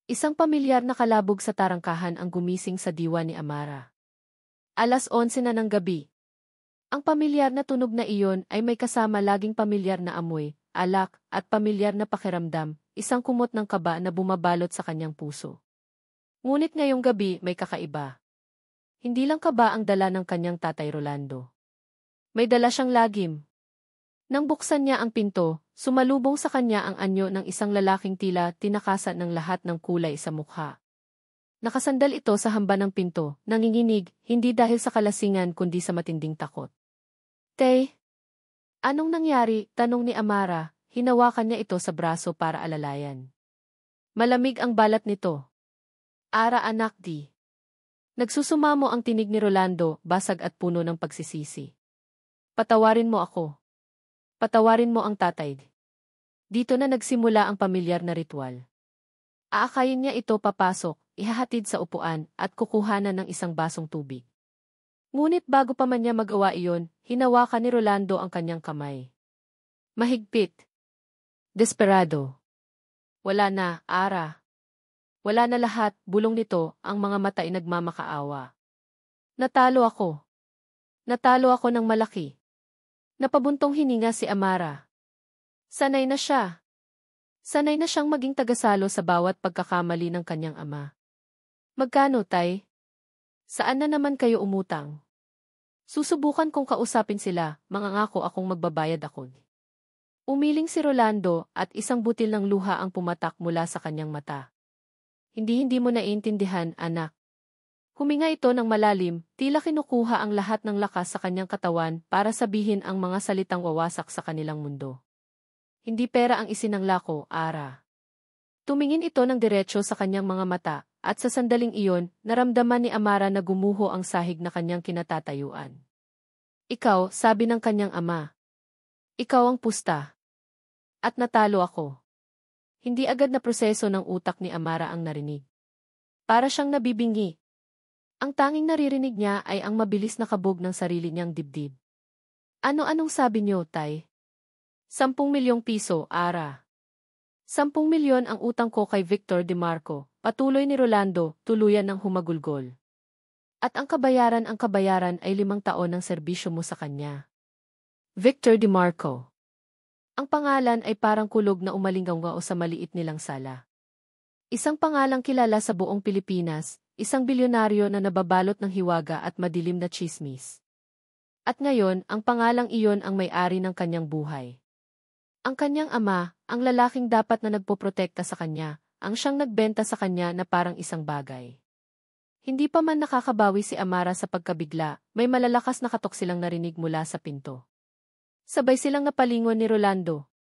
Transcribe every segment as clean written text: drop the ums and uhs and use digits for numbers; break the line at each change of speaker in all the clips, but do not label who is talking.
Isang pamilyar na kalabog sa tarangkahan ang gumising sa diwa ni Amara. 11:00 na ng gabi. Ang pamilyar na tunog na iyon ay may kasama laging pamilyar na amoy, alak, at pamilyar na pakiramdam, isang kumot ng kaba na bumabalot sa kanyang puso. Ngunit ngayong gabi may kakaiba. Hindi lang kaba ang dala ng kanyang tatay Rolando. May dala siyang lagim. Nang buksan niya ang pinto, sumalubong sa kanya ang anyo ng isang lalaking tila tinakasan ng lahat ng kulay sa mukha. Nakasandal ito sa hamba ng pinto, nanginginig, hindi dahil sa kalasingan kundi sa matinding takot. "Tay, anong nangyari?" tanong ni Amara, hinawakan niya ito sa braso para alalayan. Malamig ang balat nito. "Ara anak di." Nagsusumamo ang tinig ni Rolando, basag at puno ng pagsisisi. "Patawarin mo ako. Patawarin mo ang tatay." Dito na nagsimula ang pamilyar na ritual. Aakayin niya ito papasok, ihahatid sa upuan, at kukuhanan ng isang basong tubig. Ngunit bago pa man niya magawa iyon, hinawakan ni Rolando ang kanyang kamay. Mahigpit. Desperado. "Wala na, Ara. Wala na lahat," bulong nito, ang mga mata ay nagmamakaawa. "Natalo ako. Natalo ako ng malaki." Napabuntong hininga si Amara. Sanay na siya. Sanay na siyang maging tagasalo sa bawat pagkakamali ng kanyang ama. "Magkano, tay? Saan na naman kayo umutang?" "Susubukan kong kausapin sila, mangangako akong magbabayad ako." Umiling si Rolando at isang butil ng luha ang pumatak mula sa kanyang mata. Hindi mo naiintindihan, anak." Huminga ito ng malalim, tila kinukuha ang lahat ng lakas sa kanyang katawan para sabihin ang mga salitang wawasak sa kanilang mundo. "Hindi pera ang isinangla ko, Ara." Tumingin ito ng diretsyo sa kanyang mga mata, at sa sandaling iyon, naramdaman ni Amara na gumuho ang sahig na kanyang kinatatayuan. "Ikaw," sabi ng kanyang ama. "Ikaw ang pusta. At natalo ako." Hindi agad na proseso ng utak ni Amara ang narinig. Para siyang nabibingi. Ang tanging naririnig niya ay ang mabilis na kabog ng sarili niyang dibdib. "Ano-anong sabi niyo, tay?" 10 milyong piso, Ara. 10 milyon ang utang ko kay Victor DeMarco, patuloy ni Rolando, tuluyan ng humagulgol. "At ang kabayaran ay 5 taon ng serbisyo mo sa kanya." Victor DeMarco. Ang pangalan ay parang kulog na umalinggaw sa maliit nilang sala. Isang pangalang kilala sa buong Pilipinas, isang bilyonaryo na nababalot ng hiwaga at madilim na tsismis. At ngayon, ang pangalang iyon ang may-ari ng kanyang buhay. Ang kanyang ama, ang lalaking dapat na nagpoprotekta sa kanya, ang siyang nagbenta sa kanya na parang isang bagay. Hindi pa man nakakabawi si Amara sa pagkabigla, may malalakas na katok silang narinig mula sa pinto. Sabay silang napalingon ni Rolando.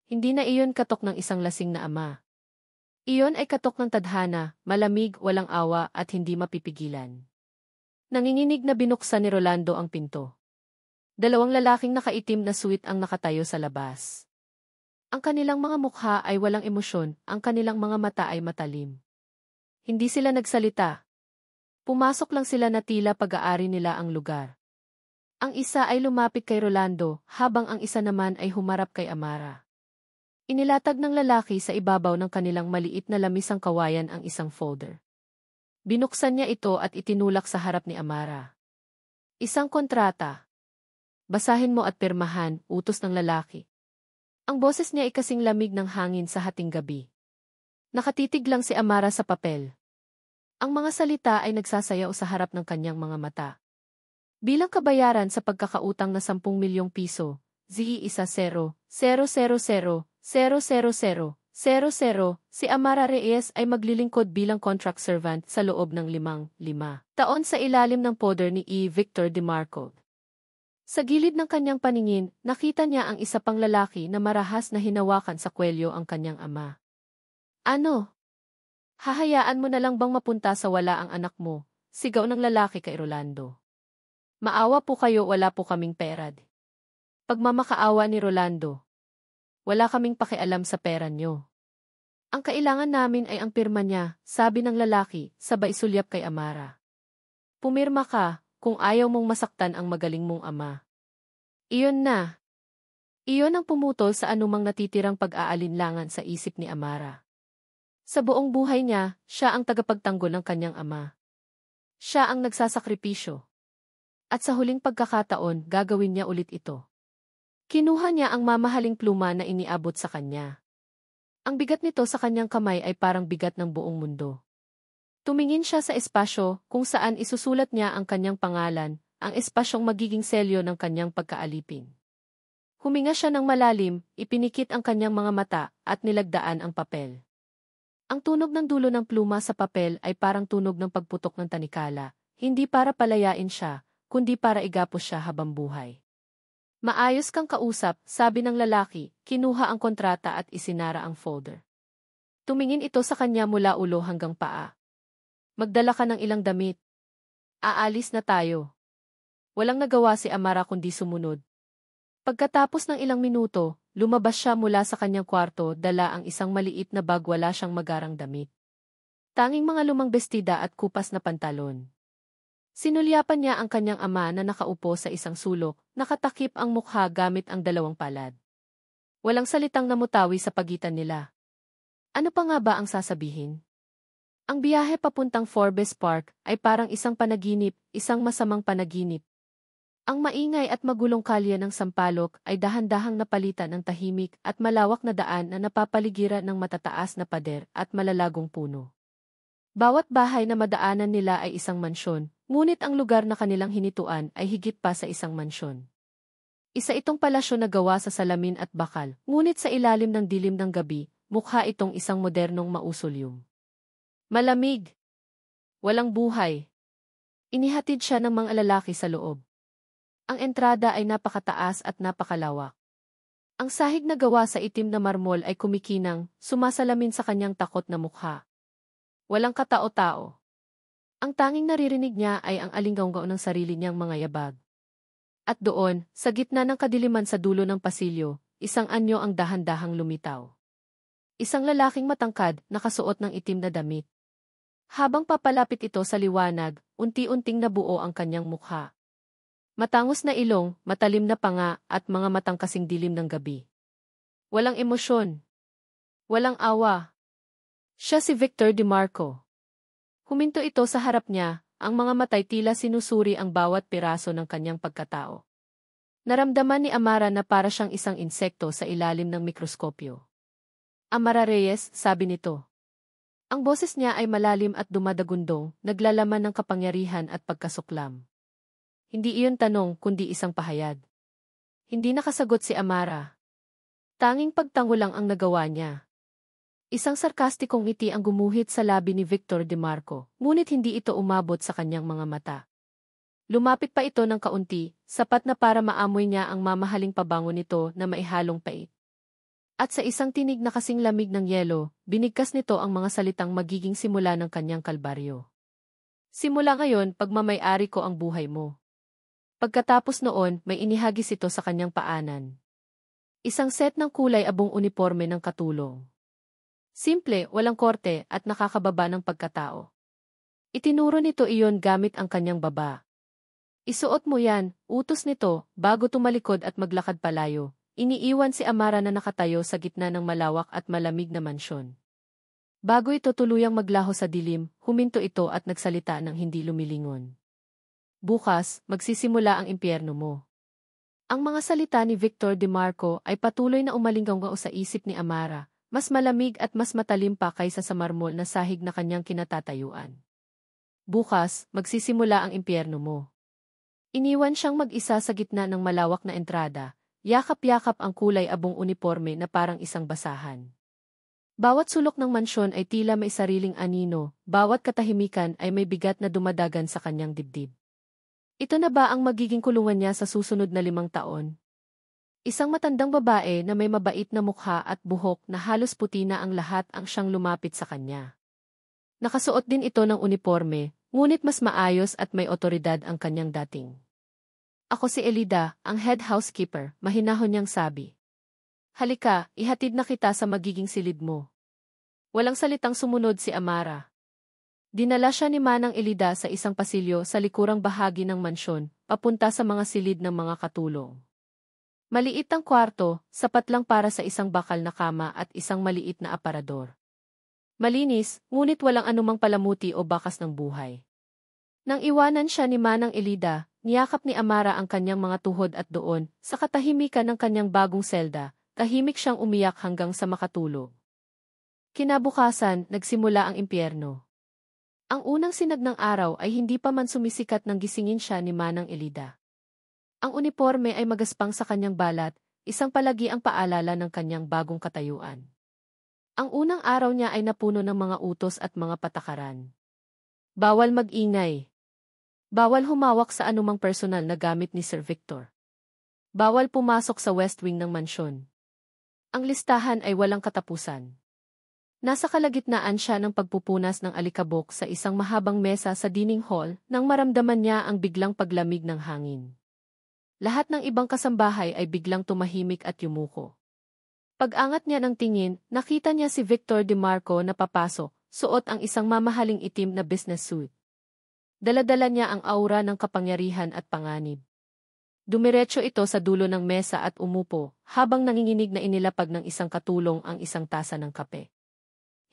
Hindi na iyon katok ng isang lasing na ama. Iyon ay katok ng tadhana, malamig, walang awa at hindi mapipigilan. Nanginginig na binuksan ni Rolando ang pinto. 2 lalaking nakaitim na suit ang nakatayo sa labas. Ang kanilang mga mukha ay walang emosyon, ang kanilang mga mata ay matalim. Hindi sila nagsalita. Pumasok lang sila na tila pag-aari nila ang lugar. Ang isa ay lumapit kay Rolando, habang ang isa naman ay humarap kay Amara. Inilatag ng lalaki sa ibabaw ng kanilang maliit na lamisang kawayan ang isang folder. Binuksan niya ito at itinulak sa harap ni Amara. "Isang kontrata. Basahin mo at pirmahan," utos ng lalaki. Ang boses niya ay kasing lamig ng hangin sa hating gabi. Nakatitig lang si Amara sa papel. Ang mga salita ay nagsasayaw sa harap ng kanyang mga mata. Bilang kabayaran sa pagkakautang na 10 milyong piso, Z10000000, si Amara Reyes ay maglilingkod bilang contract servant sa loob ng 5 taon sa ilalim ng poder ni Victor DeMarco. Sa gilid ng kanyang paningin, nakita niya ang isa pang lalaki na marahas na hinawakan sa kwelyo ang kanyang ama. "Ano? Hahayaan mo na lang bang mapunta sa wala ang anak mo?" sigaw ng lalaki kay Rolando. "Maawa po kayo, wala po kaming pera." Pagmamakaawa ni Rolando. "Wala kaming pakialam sa pera nyo. Ang kailangan namin ay ang pirma niya," sabi ng lalaki, sabay sulyap kay Amara. "Pumirma ka, kung ayaw mong masaktan ang magaling mong ama." Iyon na. Iyon ang pumutol sa anumang natitirang pag-aalinlangan sa isip ni Amara. Sa buong buhay niya, siya ang tagapagtanggol ng kanyang ama. Siya ang nagsasakripisyo. At sa huling pagkakataon, gagawin niya ulit ito. Kinuha niya ang mamahaling pluma na iniabot sa kanya. Ang bigat nito sa kanyang kamay ay parang bigat ng buong mundo. Tumingin siya sa espasyo kung saan isusulat niya ang kanyang pangalan, ang espasyong magiging selyo ng kanyang pagkaalipin. Huminga siya ng malalim, ipinikit ang kanyang mga mata, at nilagdaan ang papel. Ang tunog ng dulo ng pluma sa papel ay parang tunog ng pagputok ng tanikala, hindi para palayain siya, kundi para igapos siya habang buhay. Maayos kang kausap, sabi ng lalaki, kinuha ang kontrata at isinara ang folder. Tumingin ito sa kanya mula ulo hanggang paa. Magdala ka ng ilang damit. Aalis na tayo. Walang nagawa si Amara kundi sumunod. Pagkatapos ng ilang minuto, lumabas siya mula sa kanyang kwarto, dala ang isang maliit na bag, wala siyang magarang damit. Tanging mga lumang bestida at kupas na pantalon. Sinulyapan niya ang kanyang ama na nakaupo sa isang sulok, nakatakip ang mukha gamit ang dalawang palad. Walang salitang namutawi sa pagitan nila. Ano pa nga ba ang sasabihin? Ang biyahe papuntang Forbes Park ay parang isang panaginip, isang masamang panaginip. Ang maingay at magulong kalye ng Sampaloc ay dahan-dahang napalitan ng tahimik at malawak na daan na napapaligiran ng matataas na pader at malalagong puno. Bawat bahay na madaanan nila ay isang mansyon, ngunit ang lugar na kanilang hinituan ay higit pa sa isang mansyon. Isa itong palasyo na gawa sa salamin at bakal, ngunit sa ilalim ng dilim ng gabi, mukha itong isang modernong mausoleum. Malamig. Walang buhay. Inihatid siya ng mga lalaki sa loob. Ang entrada ay napakataas at napakalawak. Ang sahig na gawa sa itim na marmol ay kumikinang, sumasalamin sa kanyang takot na mukha. Walang katao-tao. Ang tanging naririnig niya ay ang alinggaw ng sarili niyang mga yabag. At doon, sa gitna ng kadiliman sa dulo ng pasilyo, isang anyo ang dahan-dahang lumitaw. Isang lalaking matangkad, nakasuot ng itim na damit. Habang papalapit ito sa liwanag, unti-unting nabuo ang kanyang mukha. Matangos na ilong, matalim na panga, at mga matang kasing dilim ng gabi. Walang emosyon. Walang awa. Siya si Victor DeMarco. Huminto ito sa harap niya, ang mga matay tila sinusuri ang bawat piraso ng kanyang pagkatao. Naramdaman ni Amara na para siyang isang insekto sa ilalim ng mikroskopyo. Amara Reyes, sabi nito. Ang boses niya ay malalim at dumadagundong, naglalaman ng kapangyarihan at pagkasuklam. Hindi iyon tanong, kundi isang pahayag. Hindi nakasagot si Amara. Tanging pagtango lang ang nagawa niya. Isang sarkastikong ngiti ang gumuhit sa labi ni Victor DeMarco, ngunit hindi ito umabot sa kanyang mga mata. Lumapit pa ito ng kaunti, sapat na para maamoy niya ang mamahaling pabango nito na maihalong pait. At sa isang tinig na kasing lamig ng yelo, binigkas nito ang mga salitang magiging simula ng kanyang kalbaryo. Simula ngayon, pagmamay-ari ko ang buhay mo. Pagkatapos noon, may inihagis ito sa kanyang paanan. Isang set ng kulay abong uniforme ng katulong. Simple, walang korte, at nakakababa ng pagkatao. Itinuro nito iyon gamit ang kanyang baba. Isuot mo yan, utos nito, bago tumalikod at maglakad palayo. Iniiwan si Amara na nakatayo sa gitna ng malawak at malamig na mansyon. Bago ito tuluyang maglaho sa dilim, huminto ito at nagsalita ng hindi lumilingon. Bukas, magsisimula ang impyerno mo. Ang mga salita ni Victor DeMarco ay patuloy na umalinggaw sa isip ni Amara, mas malamig at mas matalim pa kaysa sa marmol na sahig na kanyang kinatatayuan. Bukas, magsisimula ang impyerno mo. Iniwan siyang mag-isa sa gitna ng malawak na entrada, yakap-yakap ang kulay abong uniforme na parang isang basahan. Bawat sulok ng mansyon ay tila may sariling anino, bawat katahimikan ay may bigat na dumadagan sa kanyang dibdib. Ito na ba ang magiging kulungan niya sa susunod na 5 taon? Isang matandang babae na may mabait na mukha at buhok na halos puti na ang lahat ang siyang lumapit sa kanya. Nakasuot din ito ng uniforme, ngunit mas maayos at may otoridad ang kanyang dating. Ako si Elida, ang head housekeeper, mahinahon niyang sabi. Halika, ihatid na kita sa magiging silid mo. Walang salitang sumunod si Amara. Dinala siya ni Manang Elida sa isang pasilyo sa likurang bahagi ng mansyon, papunta sa mga silid ng mga katulong. Maliit ang kwarto, sapat lang para sa isang bakal na kama at isang maliit na aparador. Malinis, ngunit walang anumang palamuti o bakas ng buhay. Nang iwanan siya ni Manang Elida, niyakap ni Amara ang kanyang mga tuhod at doon, sa katahimikan ng kanyang bagong selda, tahimik siyang umiyak hanggang sa makatulog. Kinabukasan, nagsimula ang impyerno. Ang unang sinag ng araw ay hindi pa man sumisikat nang gisingin siya ni Manang Elida. Ang uniporme ay magaspang sa kanyang balat, isang palagi ang paalala ng kanyang bagong katayuan. Ang unang araw niya ay napuno ng mga utos at mga patakaran. Bawal mag-ingay. Bawal humawak sa anumang personal na gamit ni Sir Victor. Bawal pumasok sa West Wing ng mansyon. Ang listahan ay walang katapusan. Nasa kalagitnaan siya ng pagpupunas ng alikabok sa isang mahabang mesa sa dining hall nang maramdaman niya ang biglang paglamig ng hangin. Lahat ng ibang kasambahay ay biglang tumahimik at yumuko. Pag-angat niya ng tingin, nakita niya si Victor DeMarco na papasok, suot ang isang mamahaling itim na business suit. Dala-dala niya ang aura ng kapangyarihan at panganib. Dumiretso ito sa dulo ng mesa at umupo, habang nanginginig na inilapag ng isang katulong ang isang tasa ng kape.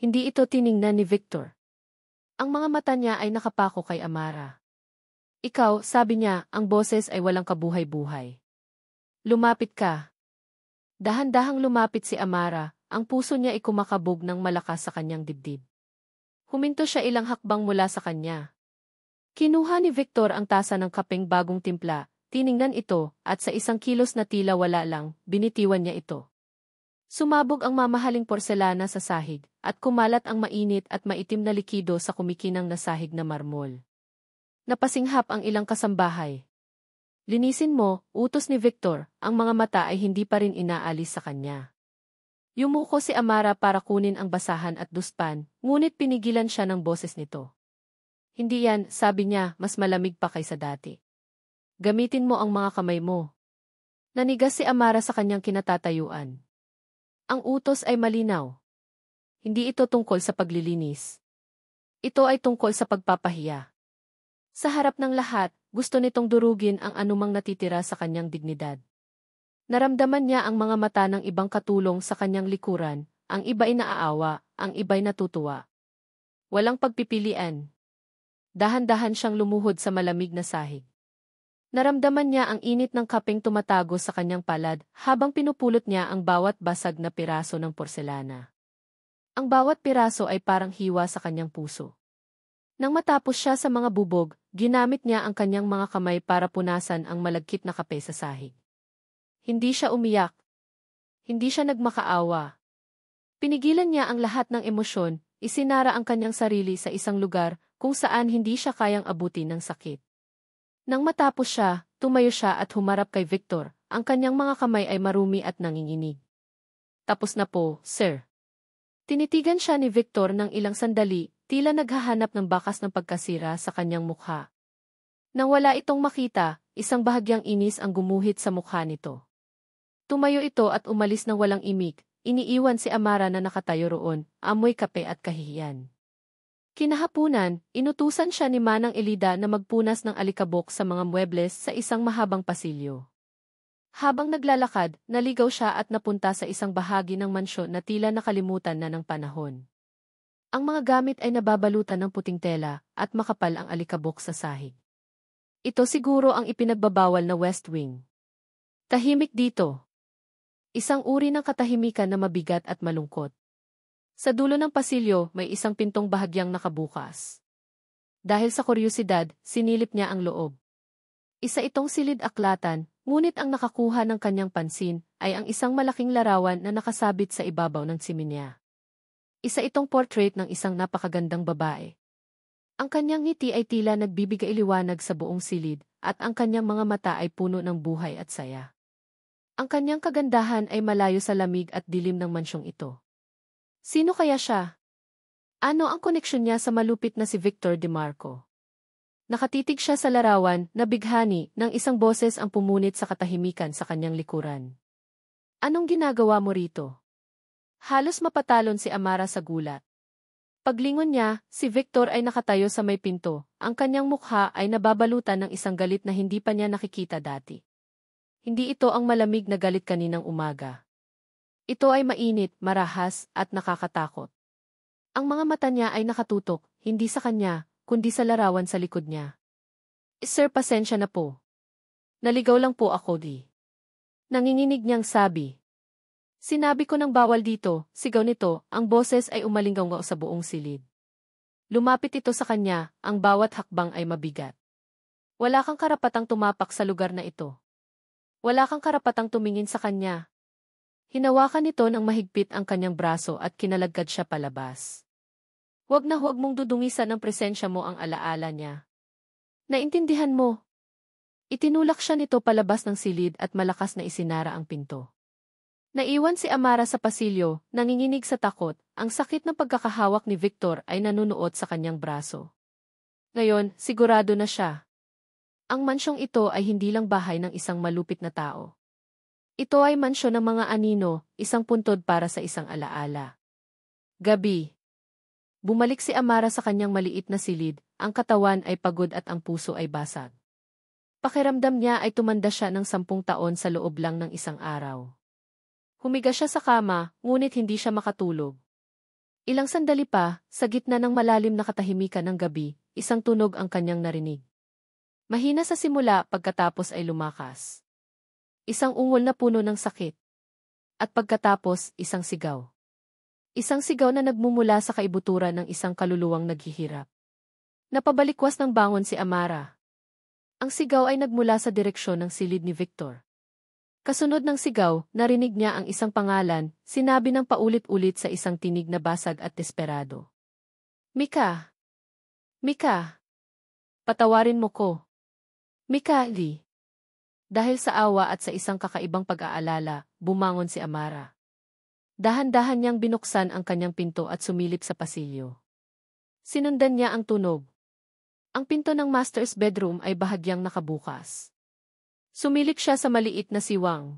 Hindi ito tiningnan ni Victor. Ang mga mata niya ay nakapako kay Amara. Ikaw, sabi niya, ang boses ay walang kabuhay-buhay. Lumapit ka. Dahan-dahang lumapit si Amara, ang puso niya ay kumakabog ng malakas sa kanyang dibdib. Huminto siya ilang hakbang mula sa kanya. Kinuha ni Victor ang tasa ng kapeng bagong timpla, tiningnan ito, at sa isang kilos na tila wala lang, binitiwan niya ito. Sumabog ang mamahaling porselana sa sahig, at kumalat ang mainit at maitim na likido sa kumikinang na sahig na marmol. Napasinghap ang ilang kasambahay. Linisin mo, utos ni Victor, ang mga mata ay hindi pa rin inaalis sa kanya. Yumuko si Amara para kunin ang basahan at dustpan, ngunit pinigilan siya ng boses nito. Hindi yan, sabi niya, mas malamig pa kaysa dati. Gamitin mo ang mga kamay mo. Nanigas si Amara sa kanyang kinatatayuan. Ang utos ay malinaw. Hindi ito tungkol sa paglilinis. Ito ay tungkol sa pagpapahiya. Sa harap ng lahat, gusto nitong durugin ang anumang natitira sa kanyang dignidad. Naramdaman niya ang mga mata ng ibang katulong sa kanyang likuran, ang iba'y naaawa, ang iba'y natutuwa. Walang pagpipilian. Dahan-dahan siyang lumuhod sa malamig na sahig. Naramdaman niya ang init ng kapeng tumatago sa kanyang palad habang pinupulot niya ang bawat basag na piraso ng porselana. Ang bawat piraso ay parang hiwa sa kanyang puso. Nang matapos siya sa mga bubog, ginamit niya ang kanyang mga kamay para punasan ang malagkit na kape sa sahig. Hindi siya umiyak. Hindi siya nagmakaawa. Pinigilan niya ang lahat ng emosyon, isinara ang kanyang sarili sa isang lugar kung saan hindi siya kayang abutin ng sakit. Nang matapos siya, tumayo siya at humarap kay Victor, ang kanyang mga kamay ay marumi at nanginginig. Tapos na po, sir. Tinitigan siya ni Victor ng ilang sandali, tila naghahanap ng bakas ng pagkasira sa kanyang mukha. Nang wala itong makita, isang bahagyang inis ang gumuhit sa mukha nito. Tumayo ito at umalis ng walang imik, iniiwan si Amara na nakatayo roon, amoy kape at kahihiyan. Kinahapunan, inutusan siya ni Manang Elida na magpunas ng alikabok sa mga muebles sa isang mahabang pasilyo. Habang naglalakad, naligaw siya at napunta sa isang bahagi ng mansyon na tila nakalimutan na ng panahon. Ang mga gamit ay nababalutan ng puting tela at makapal ang alikabok sa sahig. Ito siguro ang ipinagbabawal na West Wing. Tahimik dito. Isang uri ng katahimikan na mabigat at malungkot. Sa dulo ng pasilyo, may isang pintong bahagyang nakabukas. Dahil sa kuryosidad, sinilip niya ang loob. Isa itong silid-aklatan, ngunit ang nakakuha ng kanyang pansin ay ang isang malaking larawan na nakasabit sa ibabaw ng tsiminya. Isa itong portrait ng isang napakagandang babae. Ang kanyang ngiti ay tila nagbibigay liwanag sa buong silid, at ang kanyang mga mata ay puno ng buhay at saya. Ang kanyang kagandahan ay malayo sa lamig at dilim ng mansyong ito. Sino kaya siya? Ano ang koneksyon niya sa malupit na si Victor DeMarco? Nakatitig siya sa larawan, nabighani, ng isang boses ang pumunit sa katahimikan sa kanyang likuran. Anong ginagawa mo rito? Halos mapatalon si Amara sa gulat. Paglingon niya, si Victor ay nakatayo sa may pinto, ang kanyang mukha ay nababalutan ng isang galit na hindi pa niya nakikita dati. Hindi ito ang malamig na galit kaninang umaga. Ito ay mainit, marahas, at nakakatakot. Ang mga mata niya ay nakatutok, hindi sa kanya, kundi sa larawan sa likod niya. Sir, pasensya na po. Naligaw lang po ako di. Nanginginig niyang sabi. Sinabi ko ng bawal dito, sigaw nito, ang boses ay umalinggaw sa buong silid. Lumapit ito sa kanya, ang bawat hakbang ay mabigat. Wala kang karapatang tumapak sa lugar na ito. Wala kang karapatang tumingin sa kanya. Hinawakan nito ng mahigpit ang kanyang braso at kinalagkad siya palabas. Huwag na huwag mong dudungisan ng presensya mo ang alaala niya. Naintindihan mo? Itinulak siya nito palabas ng silid at malakas na isinara ang pinto. Naiwan si Amara sa pasilyo, nanginginig sa takot, ang sakit ng pagkakahawak ni Victor ay nanunuot sa kanyang braso. Ngayon, sigurado na siya. Ang mansyong ito ay hindi lang bahay ng isang malupit na tao. Ito ay mansyon ng mga anino, isang puntod para sa isang alaala. Gabi. Bumalik si Amara sa kanyang maliit na silid, ang katawan ay pagod at ang puso ay basag. Pakiramdam niya ay tumanda siya ng 10 taon sa loob lang ng isang araw. Humiga siya sa kama, ngunit hindi siya makatulog. Ilang sandali pa, sa gitna ng malalim na katahimikan ng gabi, isang tunog ang kanyang narinig. Mahina sa simula, pagkatapos ay lumakas. Isang ungol na puno ng sakit. At pagkatapos, isang sigaw. Isang sigaw na nagmumula sa kaibuturan ng isang kaluluwang naghihirap. Napabalikwas ng bangon si Amara. Ang sigaw ay nagmula sa direksyon ng silid ni Victor. Kasunod ng sigaw, narinig niya ang isang pangalan, sinabi ng paulit-ulit sa isang tinig na basag at desperado. Mika! Mika! Patawarin mo ko. Mika, Lee. Dahil sa awa at sa isang kakaibang pag-aalala, bumangon si Amara. Dahan-dahan niyang binuksan ang kanyang pinto at sumilip sa pasilyo. Sinundan niya ang tunog. Ang pinto ng master's bedroom ay bahagyang nakabukas. Sumilip siya sa maliit na siwang.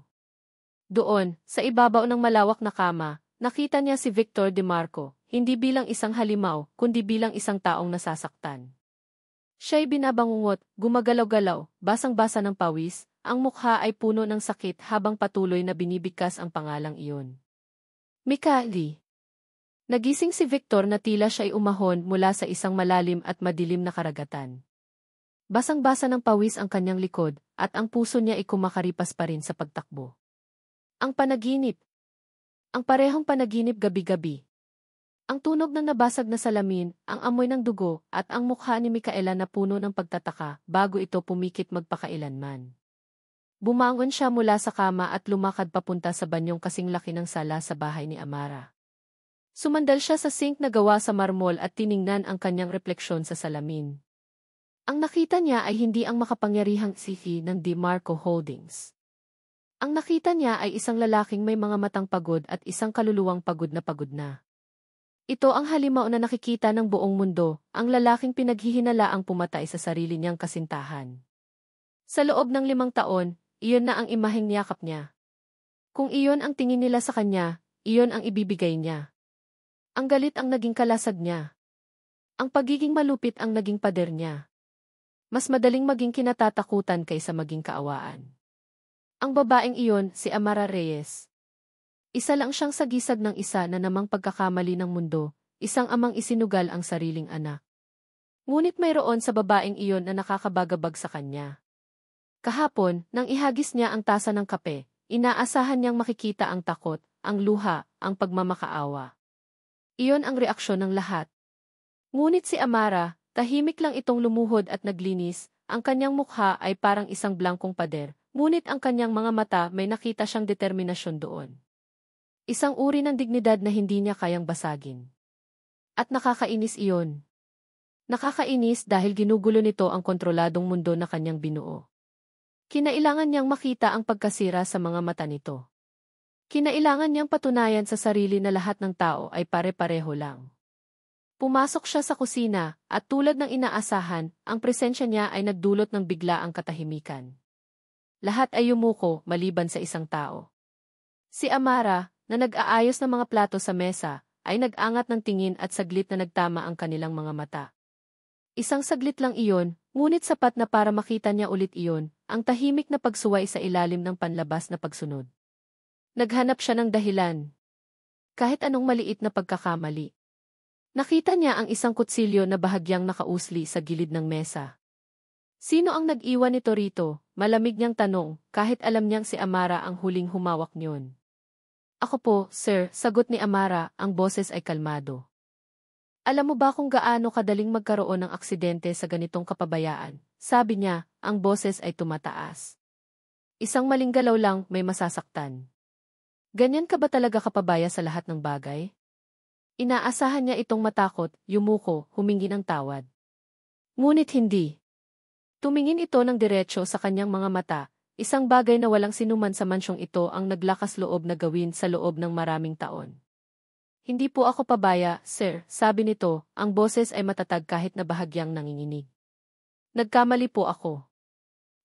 Doon, sa ibabaw ng malawak na kama, nakita niya si Victor DeMarco, hindi bilang isang halimaw, kundi bilang isang taong nasasaktan. Siya'y binabangungot, gumagalaw-galaw, basang-basa ng pawis, ang mukha ay puno ng sakit habang patuloy na binibigkas ang pangalang iyon. Mika Lee. Nagising si Victor na tila siya'y umahon mula sa isang malalim at madilim na karagatan. Basang-basa ng pawis ang kanyang likod, at ang puso niya ay kumakaripas pa rin sa pagtakbo. Ang panaginip. Ang parehong panaginip gabi-gabi. Ang tunog ng nabasag na salamin, ang amoy ng dugo, at ang mukha ni Micaela na puno ng pagtataka bago ito pumikit magpakailanman. Bumangon siya mula sa kama at lumakad papunta sa banyong kasing laki ng sala sa bahay ni Amara. Sumandal siya sa sink na gawa sa marmol at tiningnan ang kanyang refleksyon sa salamin. Ang nakita niya ay hindi ang makapangyarihang sihi ng DeMarco Holdings. Ang nakita niya ay isang lalaking may mga matang pagod at isang kaluluwang pagod na pagod na. Ito ang halimaw na nakikita ng buong mundo, ang lalaking pinaghihinalaang pumatay sa sarili niyang kasintahan. Sa loob ng 5 taon, iyon na ang imaheng niyakap niya. Kung iyon ang tingin nila sa kanya, iyon ang ibibigay niya. Ang galit ang naging kalasag niya. Ang pagiging malupit ang naging pader niya. Mas madaling maging kinatatakutan kaysa maging kaawaan. Ang babaeng iyon, si Amara Reyes. Isa lang siyang sagisag ng isa na namang pagkakamali ng mundo, isang amang isinugal ang sariling anak. Ngunit mayroon sa babaeng iyon na nakakabagabag sa kanya. Kahapon, nang ihagis niya ang tasa ng kape, inaasahan niyang makikita ang takot, ang luha, ang pagmamakaawa. Iyon ang reaksyon ng lahat. Ngunit si Amara, tahimik lang itong lumuhod at naglinis, ang kanyang mukha ay parang isang blangkong pader, ngunit ang kanyang mga mata may nakita siyang determinasyon doon. Isang uri ng dignidad na hindi niya kayang basagin. At nakakainis iyon. Nakakainis dahil ginugulo nito ang kontroladong mundo na kanyang binuo. Kinailangan niyang makita ang pagkasira sa mga mata nito. Kinailangan niyang patunayan sa sarili na lahat ng tao ay pare-pareho lang. Pumasok siya sa kusina, at tulad ng inaasahan, ang presensya niya ay nagdulot ng biglaang katahimikan. Lahat ay yumuko maliban sa isang tao. Si Amara, na nag-aayos ng mga plato sa mesa, ay nag-angat ng tingin at saglit na nagtama ang kanilang mga mata. Isang saglit lang iyon, ngunit sapat na para makita niya ulit iyon, ang tahimik na pagsuway sa ilalim ng panlabas na pagsunod. Naghanap siya ng dahilan. Kahit anong maliit na pagkakamali. Nakita niya ang isang kutsilyo na bahagyang nakausli sa gilid ng mesa. Sino ang nag-iwan nito rito? Malamig niyang tanong, kahit alam niyang si Amara ang huling humawak niyon. Ako po, sir, sagot ni Amara, ang boses ay kalmado. Alam mo ba kung gaano kadaling magkaroon ng aksidente sa ganitong kapabayaan? Sabi niya, ang boses ay tumataas. Isang maling galaw lang, may masasaktan. Ganyan ka ba talaga kapabaya sa lahat ng bagay? Inaasahan niya itong matakot, yumuko, humingi ng tawad. Ngunit hindi. Tumingin ito ng diretsyo sa kanyang mga mata, isang bagay na walang sinuman sa mansyong ito ang naglakas loob na gawin sa loob ng maraming taon. Hindi po ako pabaya, sir, sabi nito, ang boses ay matatag kahit na bahagyang nanginginig. Nagkamali po ako.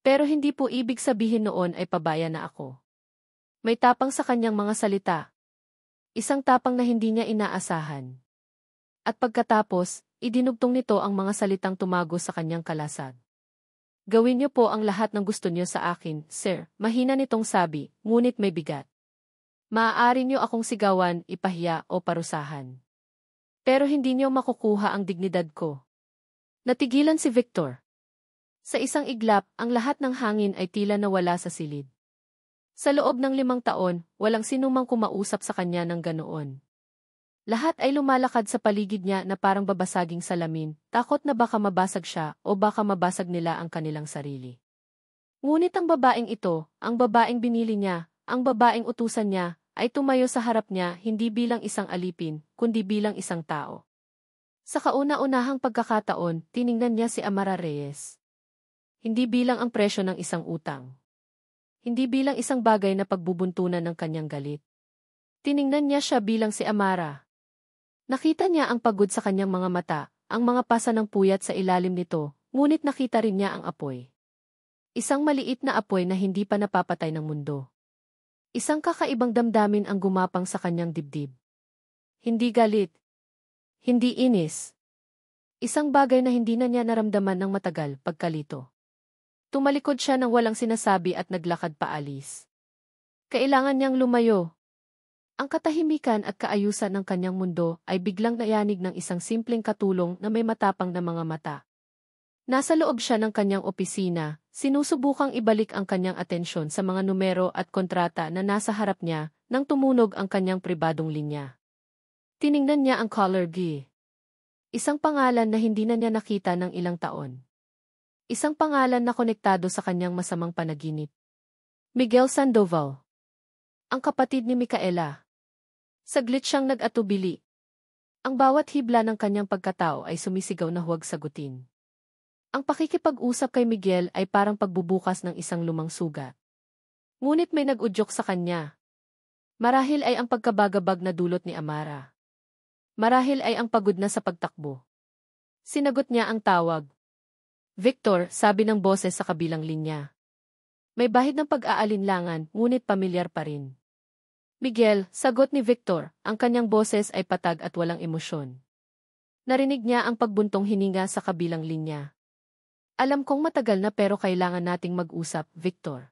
Pero hindi po ibig sabihin noon ay pabaya na ako. May tapang sa kanyang mga salita. Isang tapang na hindi niya inaasahan. At pagkatapos, idinugtong nito ang mga salitang tumago sa kanyang kalasag. Gawin niyo po ang lahat ng gusto niyo sa akin, sir, mahina nitong sabi, ngunit may bigat. Maaari niyo akong sigawan, ipahiya o parusahan. Pero hindi niyo makukuha ang dignidad ko. Natigilan si Victor. Sa isang iglap, ang lahat ng hangin ay tila nawala sa silid. Sa loob ng 5 taon, walang sinumang kumausap sa kanya ng ganoon. Lahat ay lumalakad sa paligid niya na parang babasaging salamin, takot na baka mabasag siya o baka mabasag nila ang kanilang sarili. Ngunit ang babaeng ito, ang babaeng binili niya, ang babaeng utusan niya, ay tumayo sa harap niya hindi bilang isang alipin, kundi bilang isang tao. Sa kauna-unahang pagkakataon, tiningnan niya si Amara Reyes. Hindi bilang ang presyo ng isang utang. Hindi bilang isang bagay na pagbubuntunan ng kanyang galit. Tiningnan niya siya bilang si Amara. Nakita niya ang pagod sa kanyang mga mata, ang mga pasa ng puyat sa ilalim nito, ngunit nakita rin niya ang apoy. Isang maliit na apoy na hindi pa napapatay ng mundo. Isang kakaibang damdamin ang gumapang sa kanyang dibdib. Hindi galit. Hindi inis. Isang bagay na hindi na niya naramdaman ng matagal pagkalito. Tumalikod siya nang walang sinasabi at naglakad paalis. Kailangan niyang lumayo. Ang katahimikan at kaayusan ng kanyang mundo ay biglang nayanig ng isang simpleng katulong na may matapang na mga mata. Nasa loob siya ng kanyang opisina, sinusubukang ibalik ang kanyang atensyon sa mga numero at kontrata na nasa harap niya nang tumunog ang kanyang pribadong linya. Tiningnan niya ang caller ID. Isang pangalan na hindi na niya nakita ng ilang taon. Isang pangalan na konektado sa kanyang masamang panaginip. Miguel Sandoval. Ang kapatid ni Micaela. Saglit siyang nag-atubili. Ang bawat hibla ng kanyang pagkatao ay sumisigaw na huwag sagutin. Ang pakikipag-usap kay Miguel ay parang pagbubukas ng isang lumang sugat. Ngunit may nag-udyok sa kanya. Marahil ay ang pagkabagabag na dulot ni Amara. Marahil ay ang pagod na sa pagtakbo. Sinagot niya ang tawag. Victor, sabi ng boses sa kabilang linya. May bahid ng pag-aalinlangan, ngunit pamilyar pa rin. Miguel, sagot ni Victor, ang kanyang boses ay patag at walang emosyon. Narinig niya ang pagbuntong hininga sa kabilang linya. Alam kong matagal na pero kailangan nating mag-usap, Victor.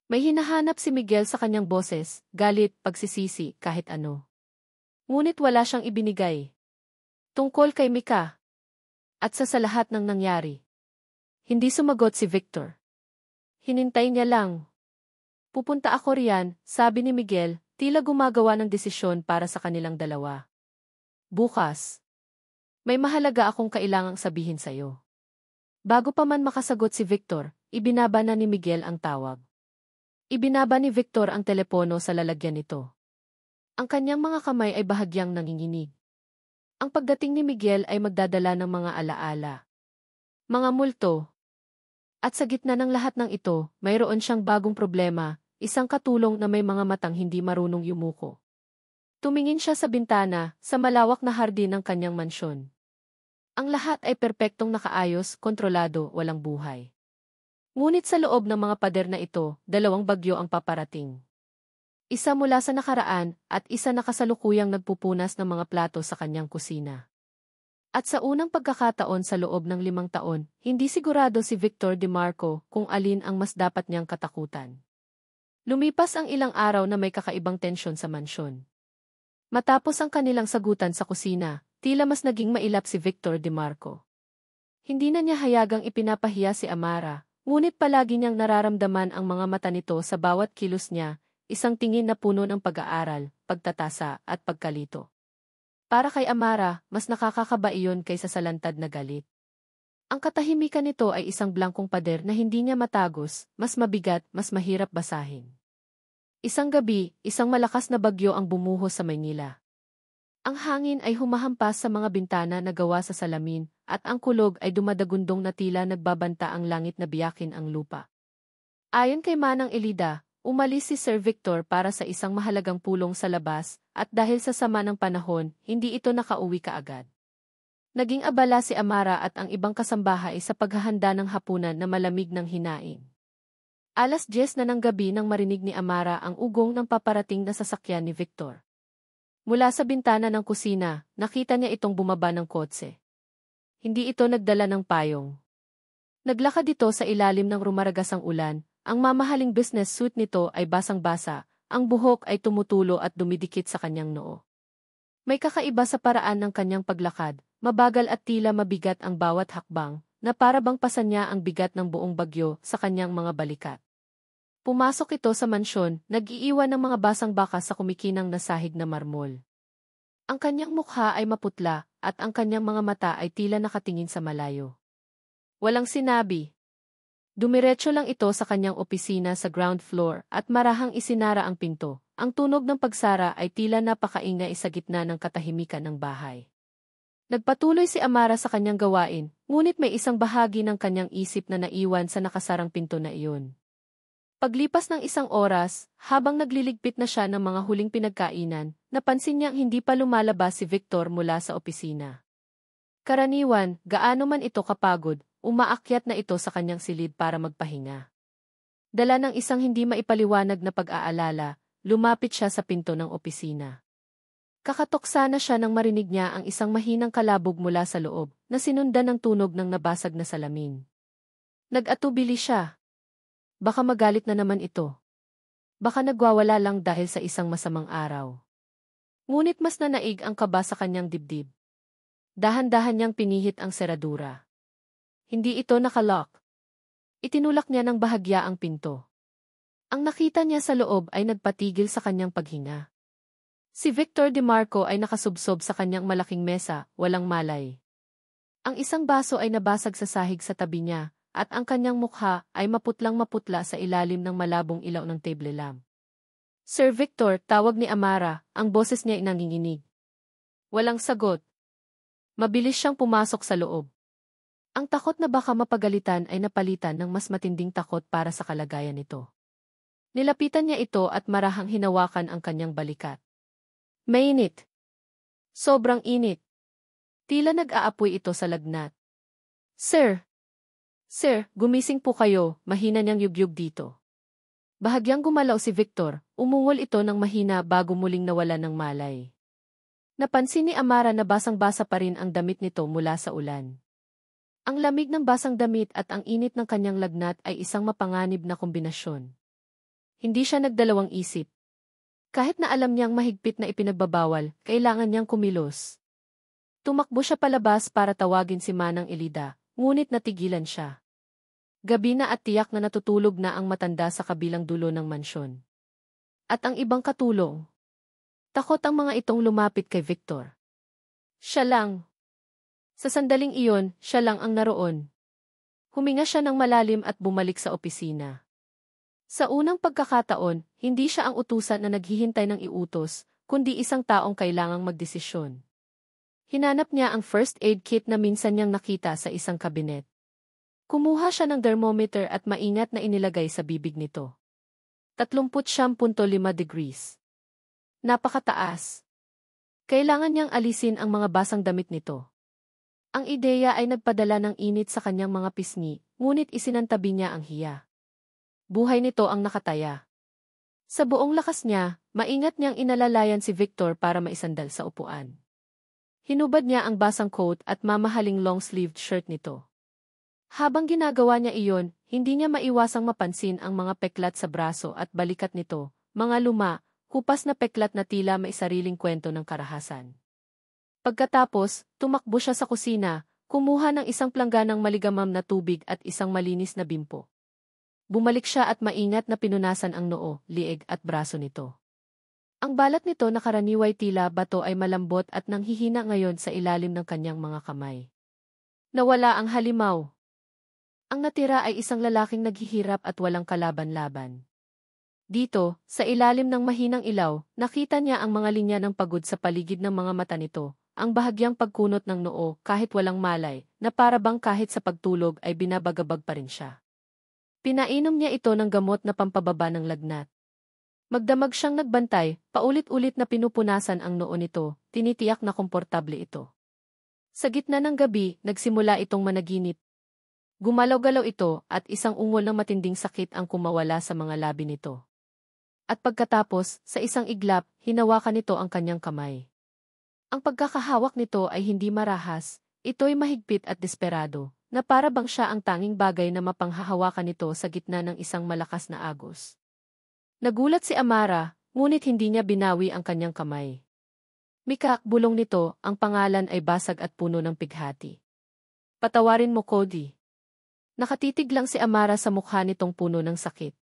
May hinahanap si Miguel sa kanyang boses, galit, pagsisisi, kahit ano. Ngunit wala siyang ibinigay. Tungkol kay Mika. At sa lahat ng nangyari. Hindi sumagot si Victor. Hinintay niya lang. Pupunta ako riyan, sabi ni Miguel, tila gumagawa ng desisyon para sa kanilang dalawa. Bukas. May mahalaga akong kailangang sabihin sa'yo. Bago pa man makasagot si Victor, ibinaba na ni Miguel ang tawag. Ibinaba ni Victor ang telepono sa lalagyan nito. Ang kanyang mga kamay ay bahagyang nanginginig. Ang pagdating ni Miguel ay magdadala ng mga alaala. Mga multo. At sa gitna ng lahat ng ito, mayroon siyang bagong problema, isang katulong na may mga matang hindi marunong yumuko. Tumingin siya sa bintana, sa malawak na hardin ng kanyang mansyon. Ang lahat ay perpektong nakaayos, kontrolado, walang buhay. Ngunit sa loob ng mga pader na ito, 2 bagyo ang paparating. Isa mula sa nakaraan, at isa na kasalukuyang nagpupunas ng mga plato sa kanyang kusina. At sa unang pagkakataon sa loob ng 5 taon, hindi sigurado si Victor DeMarco kung alin ang mas dapat niyang katakutan. Lumipas ang ilang araw na may kakaibang tensyon sa mansyon. Matapos ang kanilang sagutan sa kusina, tila mas naging mailap si Victor DeMarco. Hindi na niya hayagang ipinapahiya si Amara, ngunit palagi niyang nararamdaman ang mga mata nito sa bawat kilos niya, isang tingin na puno ng pag-aaral, pagtatasa, at pagkalito. Para kay Amara, mas nakakakaba iyon kaysa sa lantad na galit. Ang katahimikan nito ay isang blankong pader na hindi niya matagos, mas mabigat, mas mahirap basahin. Isang gabi, isang malakas na bagyo ang bumuhos sa Maynila. Ang hangin ay humahampas sa mga bintana na gawa sa salamin, at ang kulog ay dumadagundong na tila nagbabanta ang langit na biyakin ang lupa. Ayon kay Manang Elida, umalis si Sir Victor para sa isang mahalagang pulong sa labas, at dahil sa sama ng panahon, hindi ito nakauwi kaagad. Naging abala si Amara at ang ibang kasambahay sa paghahanda ng hapunan na malamig ng hinain. 10:00 na ng gabi nang marinig ni Amara ang ugong ng paparating na sasakyan ni Victor. Mula sa bintana ng kusina, nakita niya itong bumaba ng kotse. Hindi ito nagdala ng payong. Naglakad ito sa ilalim ng rumaragasang ulan, ang mamahaling business suit nito ay basang-basa, ang buhok ay tumutulo at dumidikit sa kanyang noo. May kakaiba sa paraan ng kanyang paglakad, mabagal at tila mabigat ang bawat hakbang, na para bang pasan niya ang bigat ng buong bagyo sa kanyang mga balikat. Pumasok ito sa mansyon, nag-iiwan ng mga basang baka sa kumikinang na sahig na marmol. Ang kanyang mukha ay maputla, at ang kanyang mga mata ay tila nakatingin sa malayo. Walang sinabi. Dumiretso lang ito sa kanyang opisina sa ground floor at marahang isinara ang pinto. Ang tunog ng pagsara ay tila napakaingay sa gitna ng katahimikan ng bahay. Nagpatuloy si Amara sa kanyang gawain, ngunit may isang bahagi ng kanyang isip na naiwan sa nakasarang pinto na iyon. Paglipas ng isang oras, habang nagliligpit na siya ng mga huling pinagkainan, napansin niyang hindi pa lumalabas si Victor mula sa opisina. Karaniwan, gaano man ito kapagod, umaakyat na ito sa kanyang silid para magpahinga. Dala ng isang hindi maipaliwanag na pag-aalala, lumapit siya sa pinto ng opisina. Kakatok na siya nang marinig niya ang isang mahinang kalabog mula sa loob, na sinundan ng tunog ng nabasag na salamin. Nag-atubili siya. Baka magalit na naman ito. Baka nagwawala lang dahil sa isang masamang araw. Ngunit mas nanaig ang kaba sa kanyang dibdib. Dahan-dahan niyang pinihit ang seradura. Hindi ito nakalock. Itinulak niya ng bahagya ang pinto. Ang nakita niya sa loob ay nagpatigil sa kanyang paghinga. Si Victor DeMarco ay nakasubsob sa kanyang malaking mesa, walang malay. Ang isang baso ay nabasag sa sahig sa tabi niya, at ang kanyang mukha ay maputlang-maputla sa ilalim ng malabong ilaw ng table lamp. Sir Victor, tawag ni Amara, ang boses niya ay nanginginig. Walang sagot. Mabilis siyang pumasok sa loob. Ang takot na baka mapagalitan ay napalitan ng mas matinding takot para sa kalagayan nito. Nilapitan niya ito at marahang hinawakan ang kanyang balikat. Mainit. Sobrang init. Tila nag-aapoy ito sa lagnat. Sir! Sir, gumising po kayo, mahina niyang yugyug dito. Bahagyang gumalaw si Victor, umungol ito ng mahina bago muling nawala ng malay. Napansin ni Amara na basang-basa pa rin ang damit nito mula sa ulan. Ang lamig ng basang damit at ang init ng kanyang lagnat ay isang mapanganib na kombinasyon. Hindi siya nagdalawang isip. Kahit na alam niyang mahigpit na ipinagbabawal, kailangan niyang kumilos. Tumakbo siya palabas para tawagin si Manang Elida, ngunit natigilan siya. Gabi na at tiyak na natutulog na ang matanda sa kabilang dulo ng mansyon. At ang ibang katulong. Takot ang mga itong lumapit kay Victor. Siya lang. Sa sandaling iyon, siya lang ang naroon. Huminga siya ng malalim at bumalik sa opisina. Sa unang pagkakataon, hindi siya ang utusan na naghihintay ng iutos, kundi isang taong kailangang magdesisyon. Hinanap niya ang first aid kit na minsan niyang nakita sa isang kabinet. Kumuha siya ng thermometer at maingat na inilagay sa bibig nito. 39.5 degrees. Napakataas. Kailangan niyang alisin ang mga basang damit nito. Ang ideya ay nagpadala ng init sa kanyang mga pisngi, ngunit isinantabi niya ang hiya. Buhay nito ang nakataya. Sa buong lakas niya, maingat niyang inalalayan si Victor para maisandal sa upuan. Hinubad niya ang basang coat at mamahaling long-sleeved shirt nito. Habang ginagawa niya iyon, hindi niya maiwasang mapansin ang mga peklat sa braso at balikat nito, mga luma, kupas na peklat na tila may sariling kwento ng karahasan. Pagkatapos, tumakbo siya sa kusina, kumuha ng isang plangganang maligamam na tubig at isang malinis na bimpo. Bumalik siya at maingat na pinunasan ang noo, lieg at braso nito. Ang balat nito na karaniway tila bato ay malambot at nanghihina ngayon sa ilalim ng kanyang mga kamay. Nawala ang halimaw. Ang natira ay isang lalaking naghihirap at walang kalaban-laban. Dito, sa ilalim ng mahinang ilaw, nakita niya ang mga linya ng pagod sa paligid ng mga mata nito, ang bahagyang pagkunot ng noo kahit walang malay, na para bang kahit sa pagtulog ay binabagabag pa rin siya. Pinainom niya ito ng gamot na pampababa ng lagnat. Magdamag siyang nagbantay, paulit-ulit na pinupunasan ang noo nito, tinitiyak na komportable ito. Sa gitna ng gabi, nagsimula itong managinip. Gumalaw-galaw ito at isang ungol ng matinding sakit ang kumawala sa mga labi nito. At pagkatapos, sa isang iglap, hinawakan nito ang kanyang kamay. Ang pagkakahawak nito ay hindi marahas, ito'y mahigpit at desperado, na para bang siya ang tanging bagay na mapanghahawakan nito sa gitna ng isang malakas na agos. Nagulat si Amara, ngunit hindi niya binawi ang kanyang kamay. Mikak, bulong nito, ang pangalan ay basag at puno ng pighati. Patawarin mo, Cody. Nakatitig lang si Amara sa mukha nitong puno ng sakit.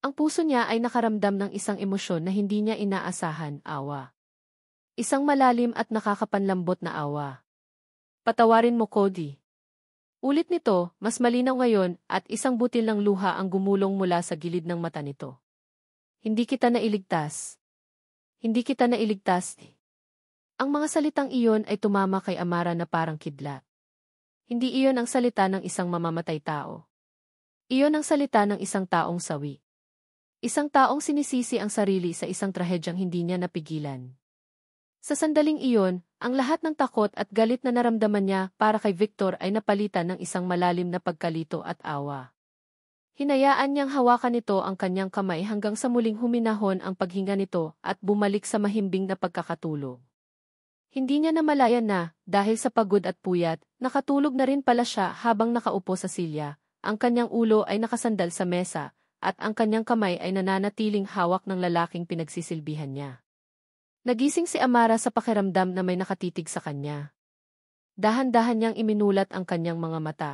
Ang puso niya ay nakaramdam ng isang emosyon na hindi niya inaasahan, awa. Isang malalim at nakakapanlambot na awa. Patawarin mo, Cody. Ulit nito, mas malinaw ngayon, at isang butil ng luha ang gumulong mula sa gilid ng mata nito. Hindi kita nailigtas. Hindi kita nailigtas. Ang mga salitang iyon ay tumama kay Amara na parang kidlat. Hindi iyon ang salita ng isang mamamatay tao. Iyon ang salita ng isang taong sawi. Isang taong sinisisi ang sarili sa isang trahedyang hindi niya napigilan. Sa sandaling iyon, ang lahat ng takot at galit na naramdaman niya para kay Victor ay napalitan ng isang malalim na pagkalito at awa. Hinayaan niyang hawakan nito ang kanyang kamay hanggang sa muling huminahon ang paghinga nito at bumalik sa mahimbing na pagkakatulog. Hindi niya namalayan na, dahil sa pagod at puyat, nakatulog na rin pala siya habang nakaupo sa silya, ang kanyang ulo ay nakasandal sa mesa, at ang kanyang kamay ay nananatiling hawak ng lalaking pinagsisilbihan niya. Nagising si Amara sa pakiramdam na may nakatitig sa kanya. Dahan-dahan niyang iminulat ang kanyang mga mata.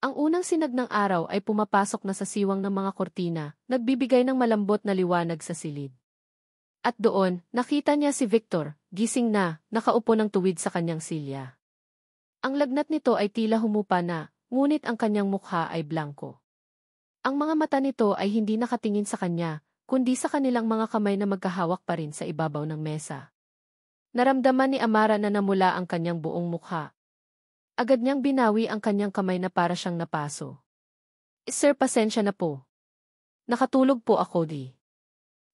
Ang unang sinag ng araw ay pumapasok na sa siwang ng mga kortina, nagbibigay ng malambot na liwanag sa silid. At doon, nakita niya si Victor, gising na, nakaupo ng tuwid sa kanyang silya. Ang lagnat nito ay tila humupa na, ngunit ang kanyang mukha ay blanko. Ang mga mata nito ay hindi nakatingin sa kanya, kundi sa kanilang mga kamay na magkahawak pa rin sa ibabaw ng mesa. Naramdaman ni Amara na namula ang kanyang buong mukha. Agad niyang binawi ang kanyang kamay na para siyang napaso. Sir, pasensya na po. Nakatulog po ako di.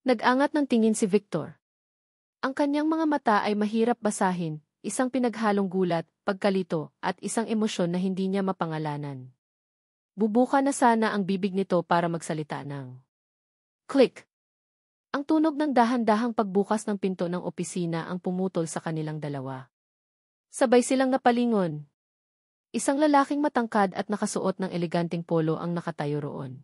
Nag-angat ng tingin si Victor. Ang kanyang mga mata ay mahirap basahin, isang pinaghalong gulat, pagkalito, at isang emosyon na hindi niya mapangalanan. Bubuka na sana ang bibig nito para magsalita ng click. Ang tunog ng dahan-dahang pagbukas ng pinto ng opisina ang pumutol sa kanilang dalawa. Sabay silang napalingon. Isang lalaking matangkad at nakasuot ng eleganteng polo ang nakatayo roon.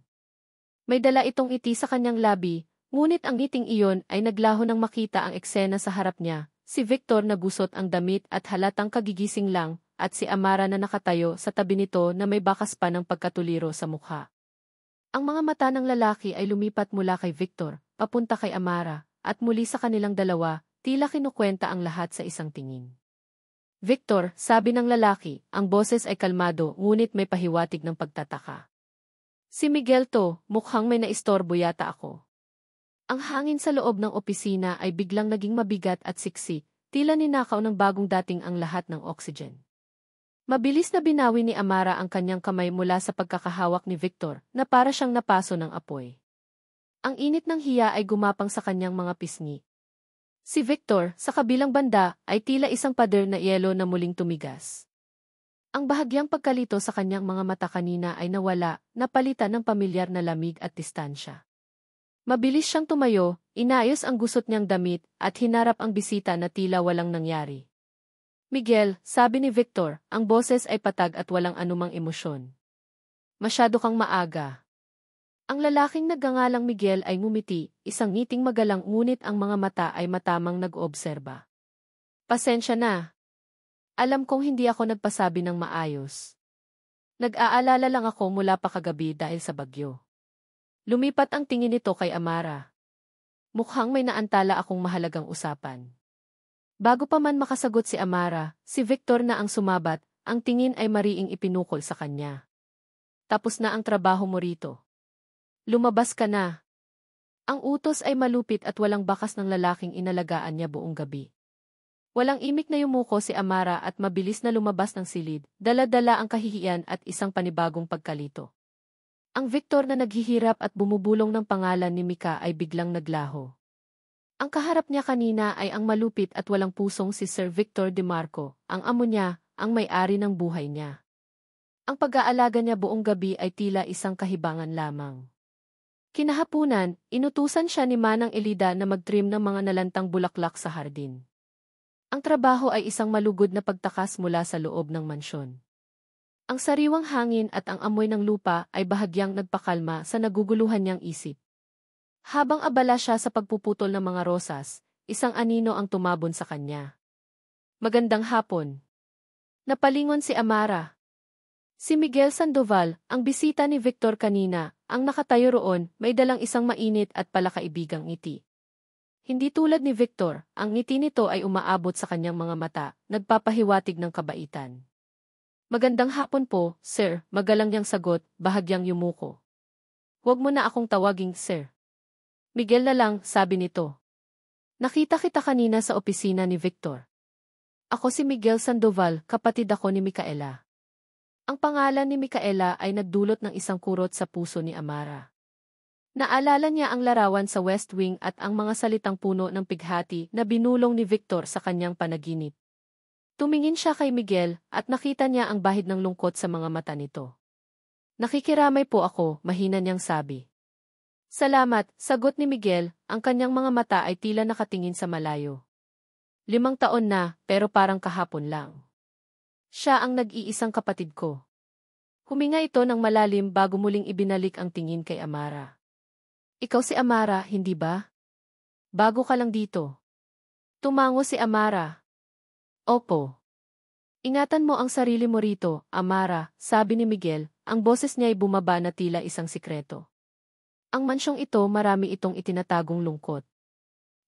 May dala itong ngiti sa kanyang labi, ngunit ang ngiting iyon ay naglaho nang makita ang eksena sa harap niya, si Victor na gusot ang damit at halatang kagigising lang, at si Amara na nakatayo sa tabi nito na may bakas pa ng pagkatuliro sa mukha. Ang mga mata ng lalaki ay lumipat mula kay Victor, papunta kay Amara, at muli sa kanilang dalawa, tila kinukwenta ang lahat sa isang tingin. Victor, sabi ng lalaki, ang boses ay kalmado ngunit may pahiwatig ng pagtataka. Si Miguel to, mukhang may naistorbo yata ako. Ang hangin sa loob ng opisina ay biglang naging mabigat at siksik, tila ninakaw ng bagong dating ang lahat ng oxygen. Mabilis na binawi ni Amara ang kanyang kamay mula sa pagkakahawak ni Victor na para siyang napaso ng apoy. Ang init ng hiya ay gumapang sa kanyang mga pisngi. Si Victor, sa kabilang banda, ay tila isang pader na yelo na muling tumigas. Ang bahagyang pagkalito sa kanyang mga mata kanina ay nawala, napalitan ng pamilyar na lamig at distansya. Mabilis siyang tumayo, inayos ang gusot niyang damit, at hinarap ang bisita na tila walang nangyari. Miguel, sabi ni Victor, ang boses ay patag at walang anumang emosyon. Masyado kang maaga. Ang lalaking nagngangalang Miguel ay ngumiti, isang ngiting magalang ngunit ang mga mata ay matamang nag-oobserba. Pasensya na. Alam kong hindi ako nagpasabi ng maayos. Nag-aalala lang ako mula pa kagabi dahil sa bagyo. Lumipat ang tingin nito kay Amara. Mukhang may naantala akong mahalagang usapan. Bago pa man makasagot si Amara, si Victor na ang sumabat, ang tingin ay mariing ipinukol sa kanya. Tapos na ang trabaho mo rito. Lumabas ka na. Ang utos ay malupit at walang bakas ng lalaking inalagaan niya buong gabi. Walang imik na yumuko si Amara at mabilis na lumabas ng silid, dala-dala ang kahihiyan at isang panibagong pagkalito. Ang Victor na naghihirap at bumubulong ng pangalan ni Mika ay biglang naglaho. Ang kaharap niya kanina ay ang malupit at walang pusong si Sir Victor DeMarco, ang amo niya, ang may-ari ng buhay niya. Ang pag-aalaga niya buong gabi ay tila isang kahibangan lamang. Kinahapunan, inutusan siya ni Manang Elida na mag-trim ng mga nalantang bulaklak sa hardin. Ang trabaho ay isang malugod na pagtakas mula sa loob ng mansyon. Ang sariwang hangin at ang amoy ng lupa ay bahagyang nagpakalma sa naguguluhan niyang isip. Habang abala siya sa pagpuputol ng mga rosas, isang anino ang tumabon sa kanya. Magandang hapon. Napalingon si Amara. Si Miguel Sandoval, ang bisita ni Victor kanina, ang nakatayo roon, may dalang isang mainit at palakaibigang ngiti. Hindi tulad ni Victor, ang ngiti nito ay umaabot sa kanyang mga mata, nagpapahiwatig ng kabaitan. Magandang hapon po, sir, magalang niyang sagot, bahagyang yumuko. Huwag mo na akong tawaging sir. Miguel na lang, sabi nito. Nakita kita kanina sa opisina ni Victor. Ako si Miguel Sandoval, kapatid ako ni Micaela. Ang pangalan ni Micaela ay nagdulot ng isang kurot sa puso ni Amara. Naalala niya ang larawan sa West Wing at ang mga salitang puno ng pighati na binulong ni Victor sa kanyang panaginip. Tumingin siya kay Miguel at nakita niya ang bahid ng lungkot sa mga mata nito. Nakikiramay po ako, mahina niyang sabi. Salamat, sagot ni Miguel, ang kanyang mga mata ay tila nakatingin sa malayo. 5 taon na, pero parang kahapon lang. Siya ang nag-iisang kapatid ko. Huminga ito ng malalim bago muling ibinalik ang tingin kay Amara. Ikaw si Amara, hindi ba? Bago ka lang dito. Tumango si Amara. Opo. Ingatan mo ang sarili mo rito, Amara, sabi ni Miguel, ang boses niya ay bumaba na tila isang sikreto. Ang mansyong ito marami itong itinatagong lungkot.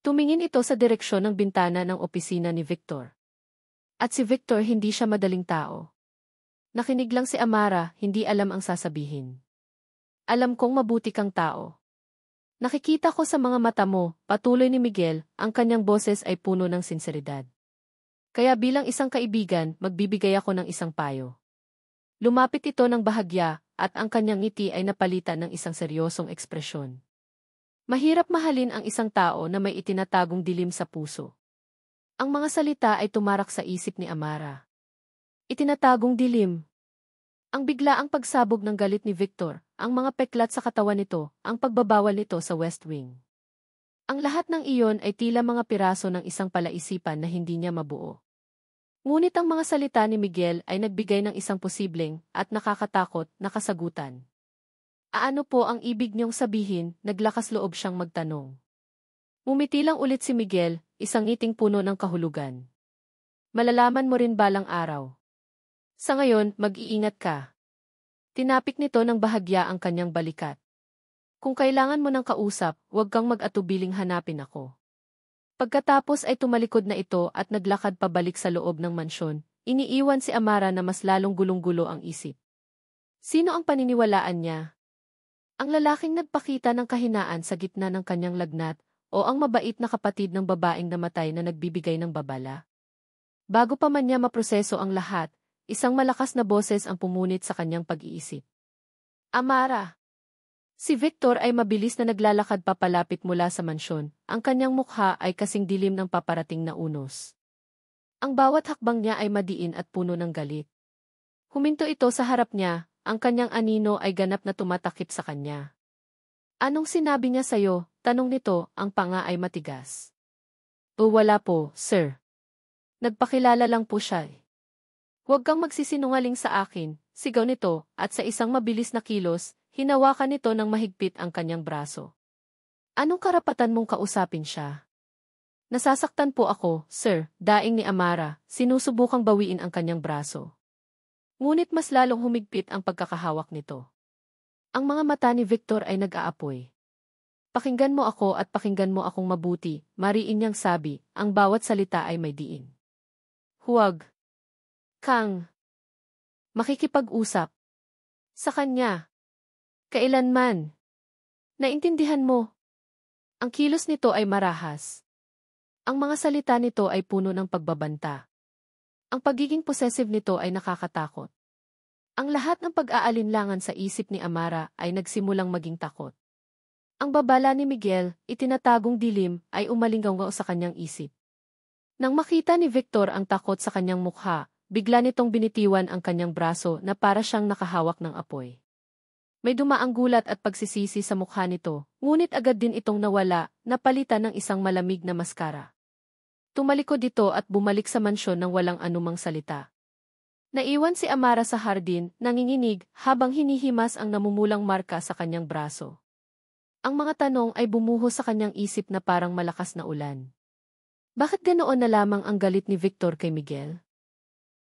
Tumingin ito sa direksyon ng bintana ng opisina ni Victor. At si Victor hindi siya madaling tao. Nakinig lang si Amara, hindi alam ang sasabihin. Alam kong mabuti kang tao. Nakikita ko sa mga mata mo, patuloy ni Miguel, ang kanyang boses ay puno ng sinseridad. Kaya bilang isang kaibigan, magbibigay ako ng isang payo. Lumapit ito ng bahagya, at ang kanyang ngiti ay napalitan ng isang seryosong ekspresyon. Mahirap mahalin ang isang tao na may itinatagong dilim sa puso. Ang mga salita ay tumarak sa isip ni Amara. Itinatagong dilim. Ang biglaang pagsabog ng galit ni Victor, ang mga peklat sa katawan nito, ang pagbabawal nito sa West Wing. Ang lahat ng iyon ay tila mga piraso ng isang palaisipan na hindi niya mabuo. Ngunit ang mga salita ni Miguel ay nagbigay ng isang posibleng at nakakatakot na kasagutan. Aano po ang ibig niyong sabihin? Naglakas loob siyang magtanong. Umiti lang ulit si Miguel, isang ngiting puno ng kahulugan. Malalaman mo rin balang araw. Sa ngayon, mag-iingat ka. Tinapik nito ng bahagya ang kanyang balikat. Kung kailangan mo ng kausap, huwag kang mag-atubiling hanapin ako. Pagkatapos ay tumalikod na ito at naglakad pabalik sa loob ng mansyon, iniiwan si Amara na mas lalong gulong-gulo ang isip. Sino ang paniniwalaan niya? Ang lalaking nagpakita ng kahinaan sa gitna ng kanyang lagnat, o ang mabait na kapatid ng babaeng namatay na nagbibigay ng babala? Bago pa man niya maproseso ang lahat, isang malakas na boses ang pumunit sa kanyang pag-iisip. Amara! Si Victor ay mabilis na naglalakad papalapit mula sa mansyon, ang kanyang mukha ay kasing dilim ng paparating na unos. Ang bawat hakbang niya ay madiin at puno ng galit. Huminto ito sa harap niya, ang kanyang anino ay ganap na tumatakip sa kanya. Anong sinabi niya sa'yo? Tanong nito, ang panga ay matigas. O wala po, sir. Nagpakilala lang po siya. Huwag kang magsisinungaling sa akin, sigaw nito, at sa isang mabilis na kilos, hinawakan nito ng mahigpit ang kanyang braso. Anong karapatan mong kausapin siya? Nasasaktan po ako, sir, daing ni Amara, sinusubukang bawiin ang kanyang braso. Ngunit mas lalong humigpit ang pagkakahawak nito. Ang mga mata ni Victor ay nag-aapoy. Pakinggan mo ako at pakinggan mo akong mabuti, mariin niyang sabi, ang bawat salita ay may diin. Huwag kang makikipag-usap sa kanya. Kailanman. Naintindihan mo. Ang kilos nito ay marahas. Ang mga salita nito ay puno ng pagbabanta. Ang pagiging possessive nito ay nakakatakot. Ang lahat ng pag-aalinlangan sa isip ni Amara ay nagsimulang maging takot. Ang babala ni Miguel, itinatagong dilim, ay umalingaw sa kanyang isip. Nang makita ni Victor ang takot sa kanyang mukha, bigla nitong binitiwan ang kanyang braso na para siyang nakahawak ng apoy. May dumaang gulat at pagsisisi sa mukha nito, ngunit agad din itong nawala, napalitan ng isang malamig na maskara. Tumalikod ito at bumalik sa mansyon ng walang anumang salita. Naiwan si Amara sa hardin, nanginginig, habang hinihimas ang namumulang marka sa kanyang braso. Ang mga tanong ay bumuhos sa kanyang isip na parang malakas na ulan. Bakit ganoon na lamang ang galit ni Victor kay Miguel?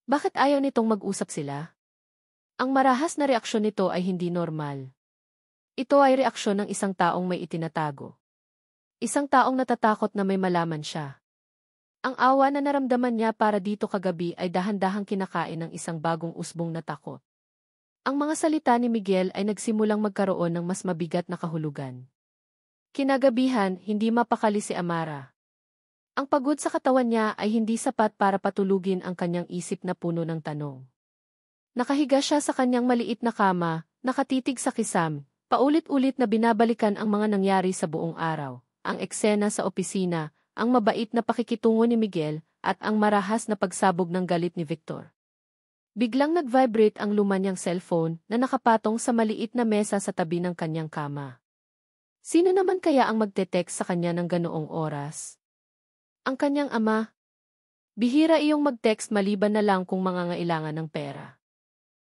Bakit ayaw nitong mag-usap sila? Ang marahas na reaksyon nito ay hindi normal. Ito ay reaksyon ng isang taong may itinatago. Isang taong natatakot na may malaman siya. Ang awa na naramdaman niya para dito kagabi ay dahan-dahang kinakain ng isang bagong usbong na takot. Ang mga salita ni Miguel ay nagsimulang magkaroon ng mas mabigat na kahulugan. Kinagabihan, hindi mapakali si Amara. Ang pagod sa katawan niya ay hindi sapat para patulugin ang kanyang isip na puno ng tanong. Nakahiga siya sa kanyang maliit na kama, nakatitig sa kisam, paulit-ulit na binabalikan ang mga nangyari sa buong araw, ang eksena sa opisina, ang mabait na pakikitungo ni Miguel, at ang marahas na pagsabog ng galit ni Victor. Biglang nag-vibrate ang luma niyang cellphone na nakapatong sa maliit na mesa sa tabi ng kanyang kama. Sino naman kaya ang magte-text sa kanya ng ganoong oras? Ang kanyang ama. Bihira iyong mag-text maliban na lang kung mangangailangan ng pera.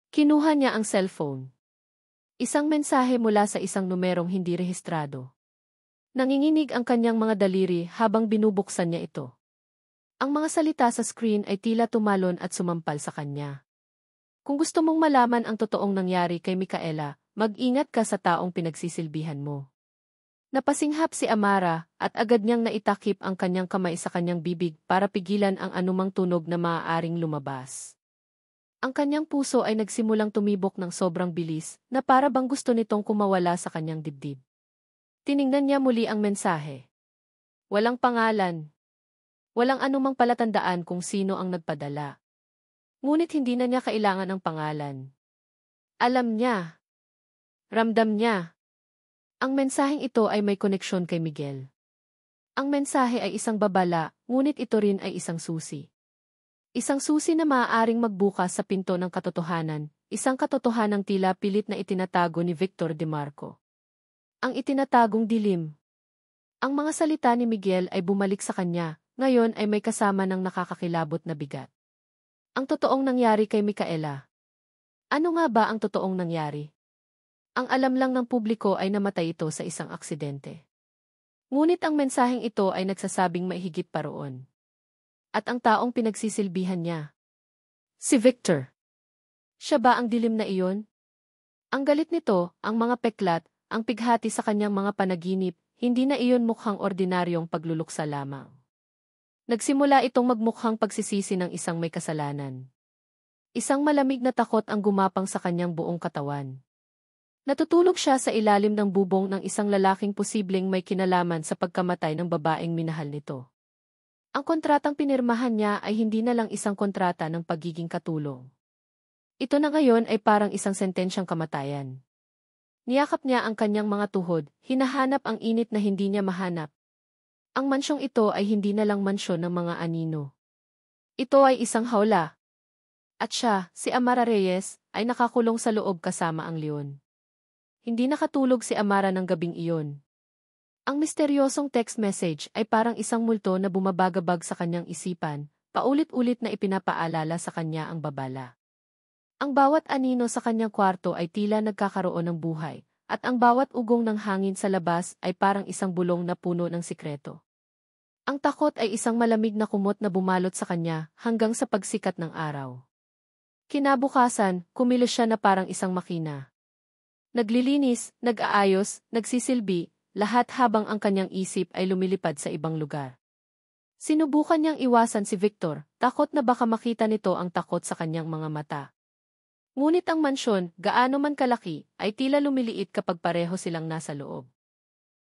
Kinuha niya ang cellphone. Isang mensahe mula sa isang numerong hindi rehistrado. Nanginginig ang kanyang mga daliri habang binubuksan niya ito. Ang mga salita sa screen ay tila tumalon at sumampal sa kanya. Kung gusto mong malaman ang totoong nangyari kay Micaela, mag-ingat ka sa taong pinagsisilbihan mo. Napasinghap si Amara at agad niyang naitakip ang kanyang kamay sa kanyang bibig para pigilan ang anumang tunog na maaaring lumabas. Ang kanyang puso ay nagsimulang tumibok ng sobrang bilis na para bang gusto nitong kumawala sa kanyang dibdib. Tiningnan niya muli ang mensahe. Walang pangalan. Walang anumang palatandaan kung sino ang nagpadala. Ngunit hindi na niya kailangan ng pangalan. Alam niya. Ramdam niya. Ang mensaheng ito ay may koneksyon kay Miguel. Ang mensahe ay isang babala, ngunit ito rin ay isang susi. Isang susi na maaaring magbukas sa pinto ng katotohanan, isang katotohanang tila pilit na itinatago ni Victor De Marco. Ang itinatagong dilim. Ang mga salita ni Miguel ay bumalik sa kanya, ngayon ay may kasama ng nakakakilabot na bigat. Ang totoong nangyari kay Micaela. Ano nga ba ang totoong nangyari? Ang alam lang ng publiko ay namatay ito sa isang aksidente. Ngunit ang mensaheng ito ay nagsasabing may higit pa roon. At ang taong pinagsisilbihan niya. Si Victor. Siya ba ang dilim na iyon? Ang galit nito, ang mga peklat, ang pighati sa kanyang mga panaginip, hindi na iyon mukhang ordinaryong pagluluksa lamang. Nagsimula itong magmukhang pagsisisi ng isang may kasalanan. Isang malamig na takot ang gumapang sa kanyang buong katawan. Natutulog siya sa ilalim ng bubong ng isang lalaking posibleng may kinalaman sa pagkamatay ng babaeng minahal nito. Ang kontratang pinirmahan niya ay hindi na lang isang kontrata ng pagiging katulong. Ito na ngayon ay parang isang sentensyang kamatayan. Niyakap niya ang kanyang mga tuhod, hinahanap ang init na hindi niya mahanap. Ang mansyong ito ay hindi na lang mansyon ng mga anino. Ito ay isang hawla. At siya, si Amara Reyes, ay nakakulong sa loob kasama ang leon. Hindi nakatulog si Amara ng gabing iyon. Ang misteryosong text message ay parang isang multo na bumabagabag sa kanyang isipan, paulit-ulit na ipinapaalala sa kanya ang babala. Ang bawat anino sa kanyang kwarto ay tila nagkakaroon ng buhay, at ang bawat ugong ng hangin sa labas ay parang isang bulong na puno ng sikreto. Ang Ang takot ay isang malamig na kumot na bumalot sa kanya hanggang sa pagsikat ng araw. Kinabukasan, kumilos siya na parang isang makina. Naglilinis, nag-aayos, nagsisilbi, lahat habang ang kanyang isip ay lumilipad sa ibang lugar. Sinubukan niyang iwasan si Victor, takot na baka makita nito ang takot sa kanyang mga mata. Ngunit ang mansyon, gaano man kalaki, ay tila lumiliit kapag pareho silang nasa loob.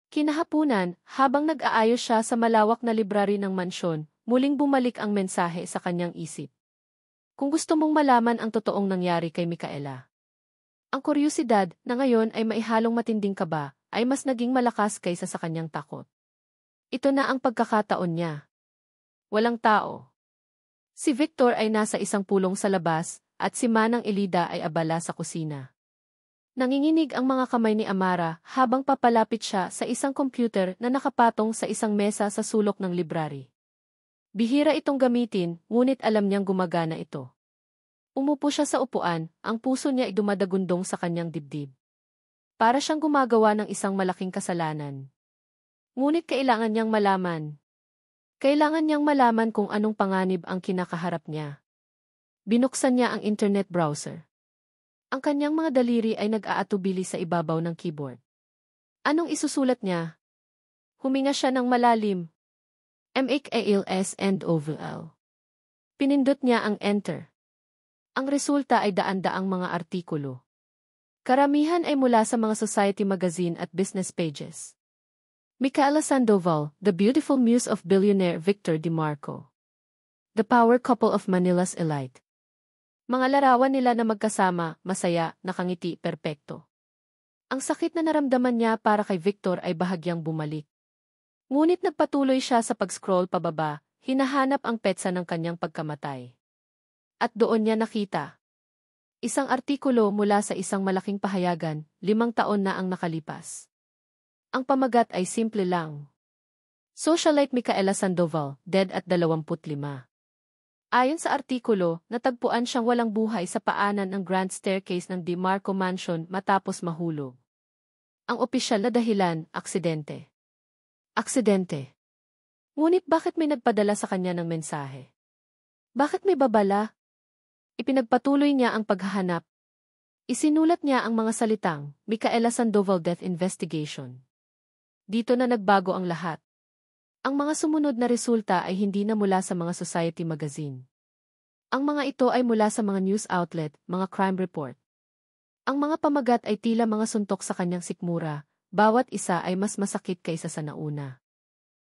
Kinahapunan, habang nag-aayos siya sa malawak na library ng mansyon, muling bumalik ang mensahe sa kanyang isip. Kung gusto mong malaman ang totoong nangyari kay Micaela. Ang kuryosidad, na ngayon ay maihalong matinding kaba, ay mas naging malakas kaysa sa kanyang takot. Ito na ang pagkakataon niya. Walang tao. Si Victor ay nasa isang pulong sa labas, at si Manang Elida ay abala sa kusina. Nanginginig ang mga kamay ni Amara habang papalapit siya sa isang computer na nakapatong sa isang mesa sa sulok ng library. Bihira itong gamitin, ngunit alam niyang gumagana ito. Umupo siya sa upuan, ang puso niya ay dumadagundong sa kanyang dibdib. Para siyang gumagawa ng isang malaking kasalanan. Ngunit kailangan niyang malaman. Kailangan niyang malaman kung anong panganib ang kinakaharap niya. Binuksan niya ang internet browser. Ang kanyang mga daliri ay nag-aatubili sa ibabaw ng keyboard. Anong isusulat niya? Huminga siya ng malalim. MHALS and OVL. Pinindot niya ang enter. Ang resulta ay daan-daang mga artikulo. Karamihan ay mula sa mga society magazine at business pages. Micaela Sandoval, the beautiful muse of billionaire Victor DiMarco. The power couple of Manila's elite. Mga larawan nila na magkasama, masaya, nakangiti, perpekto. Ang sakit na naramdaman niya para kay Victor ay bahagyang bumalik. Ngunit nagpatuloy siya sa pag-scroll pababa, hinahanap ang petsa ng kanyang pagkamatay. At doon niya nakita. Isang artikulo mula sa isang malaking pahayagan, 5 taon na ang nakalipas. Ang pamagat ay simple lang. Socialite Micaela Sandoval, dead at 25. Ayon sa artikulo, natagpuan siyang walang buhay sa paanan ng grand staircase ng DiMarco Mansion matapos mahulog. Ang opisyal na dahilan, aksidente. Aksidente. Ngunit bakit may nagpadala sa kanya ng mensahe? Bakit may babala? Ipinagpatuloy niya ang paghahanap. Isinulat niya ang mga salitang, Micaela Sandoval Death Investigation. Dito na nagbago ang lahat. Ang mga sumunod na resulta ay hindi na mula sa mga society magazine. Ang mga ito ay mula sa mga news outlet, mga crime report. Ang mga pamagat ay tila mga suntok sa kanyang sikmura, bawat isa ay mas masakit kaysa sa nauna.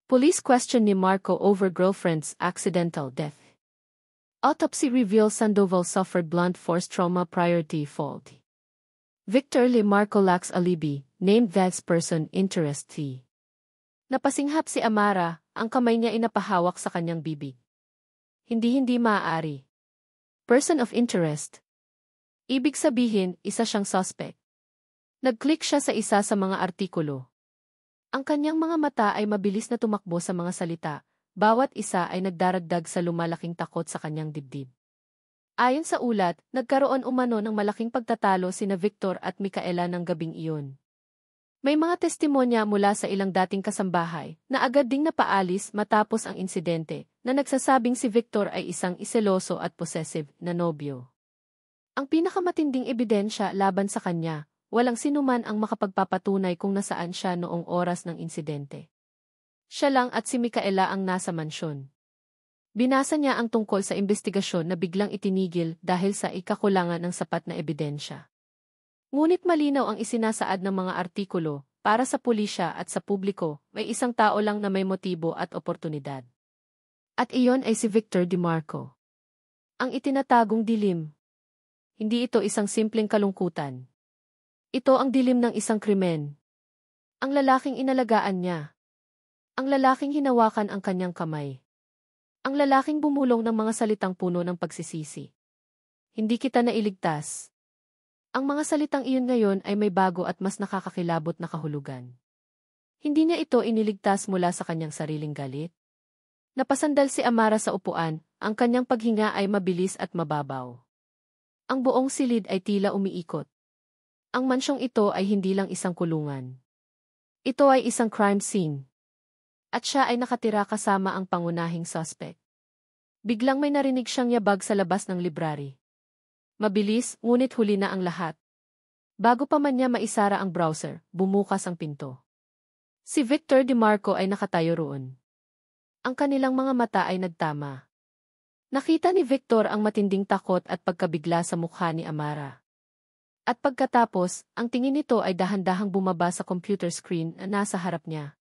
Police question ni Marco over girlfriend's accidental death. Autopsy reveals Sandoval suffered blunt force trauma prior to fault. Victor Lee Marco lacks alibi, named that's person interest T. Napasinghap si Amara, ang kamay niya inapahawak sa kanyang bibig. Hindi maaari. Person of interest. Ibig sabihin, isa siyang suspect. Nag-click siya sa isa sa mga artikulo. Ang kanyang mga mata ay mabilis na tumakbo sa mga salita, bawat isa ay nagdaragdag sa lumalaking takot sa kanyang dibdib. Ayon sa ulat, nagkaroon umano ng malaking pagtatalo sina Victor at Micaela ng gabing iyon. May mga testimonya mula sa ilang dating kasambahay na agad ding napaalis matapos ang insidente na nagsasabing si Victor ay isang iseloso at possessive na nobyo. Ang pinakamatinding ebidensya laban sa kanya, walang sinuman ang makapagpapatunay kung nasaan siya noong oras ng insidente. Siya lang at si Micaela ang nasa mansyon. Binasa niya ang tungkol sa investigasyon na biglang itinigil dahil sa ikakulangan ng sapat na ebidensya. Ngunit malinaw ang isinasaad ng mga artikulo, para sa pulisya at sa publiko, may isang tao lang na may motibo at oportunidad. At iyon ay si Victor DiMarco. Ang itinatagong dilim. Hindi ito isang simpleng kalungkutan. Ito ang dilim ng isang krimen. Ang lalaking inalagaan niya. Ang lalaking hinawakan ang kanyang kamay. Ang lalaking bumulong ng mga salitang puno ng pagsisisi. Hindi kita nailigtas. Ang mga salitang iyon ngayon ay may bago at mas nakakakilabot na kahulugan. Hindi niya ito iniligtas mula sa kanyang sariling galit. Napasandal si Amara sa upuan, ang kanyang paghinga ay mabilis at mababaw. Ang buong silid ay tila umiikot. Ang mansyong ito ay hindi lang isang kulungan. Ito ay isang crime scene. At siya ay nakatira kasama ang pangunahing suspect. Biglang may narinig siyang yabag sa labas ng library. Mabilis, ngunit huli na ang lahat. Bago pa man niya maisara ang browser, bumukas ang pinto. Si Victor DeMarco ay nakatayo roon. Ang kanilang mga mata ay nagtama. Nakita ni Victor ang matinding takot at pagkabigla sa mukha ni Amara. At pagkatapos, ang tingin nito ay dahan-dahang bumaba sa computer screen na nasa harap niya.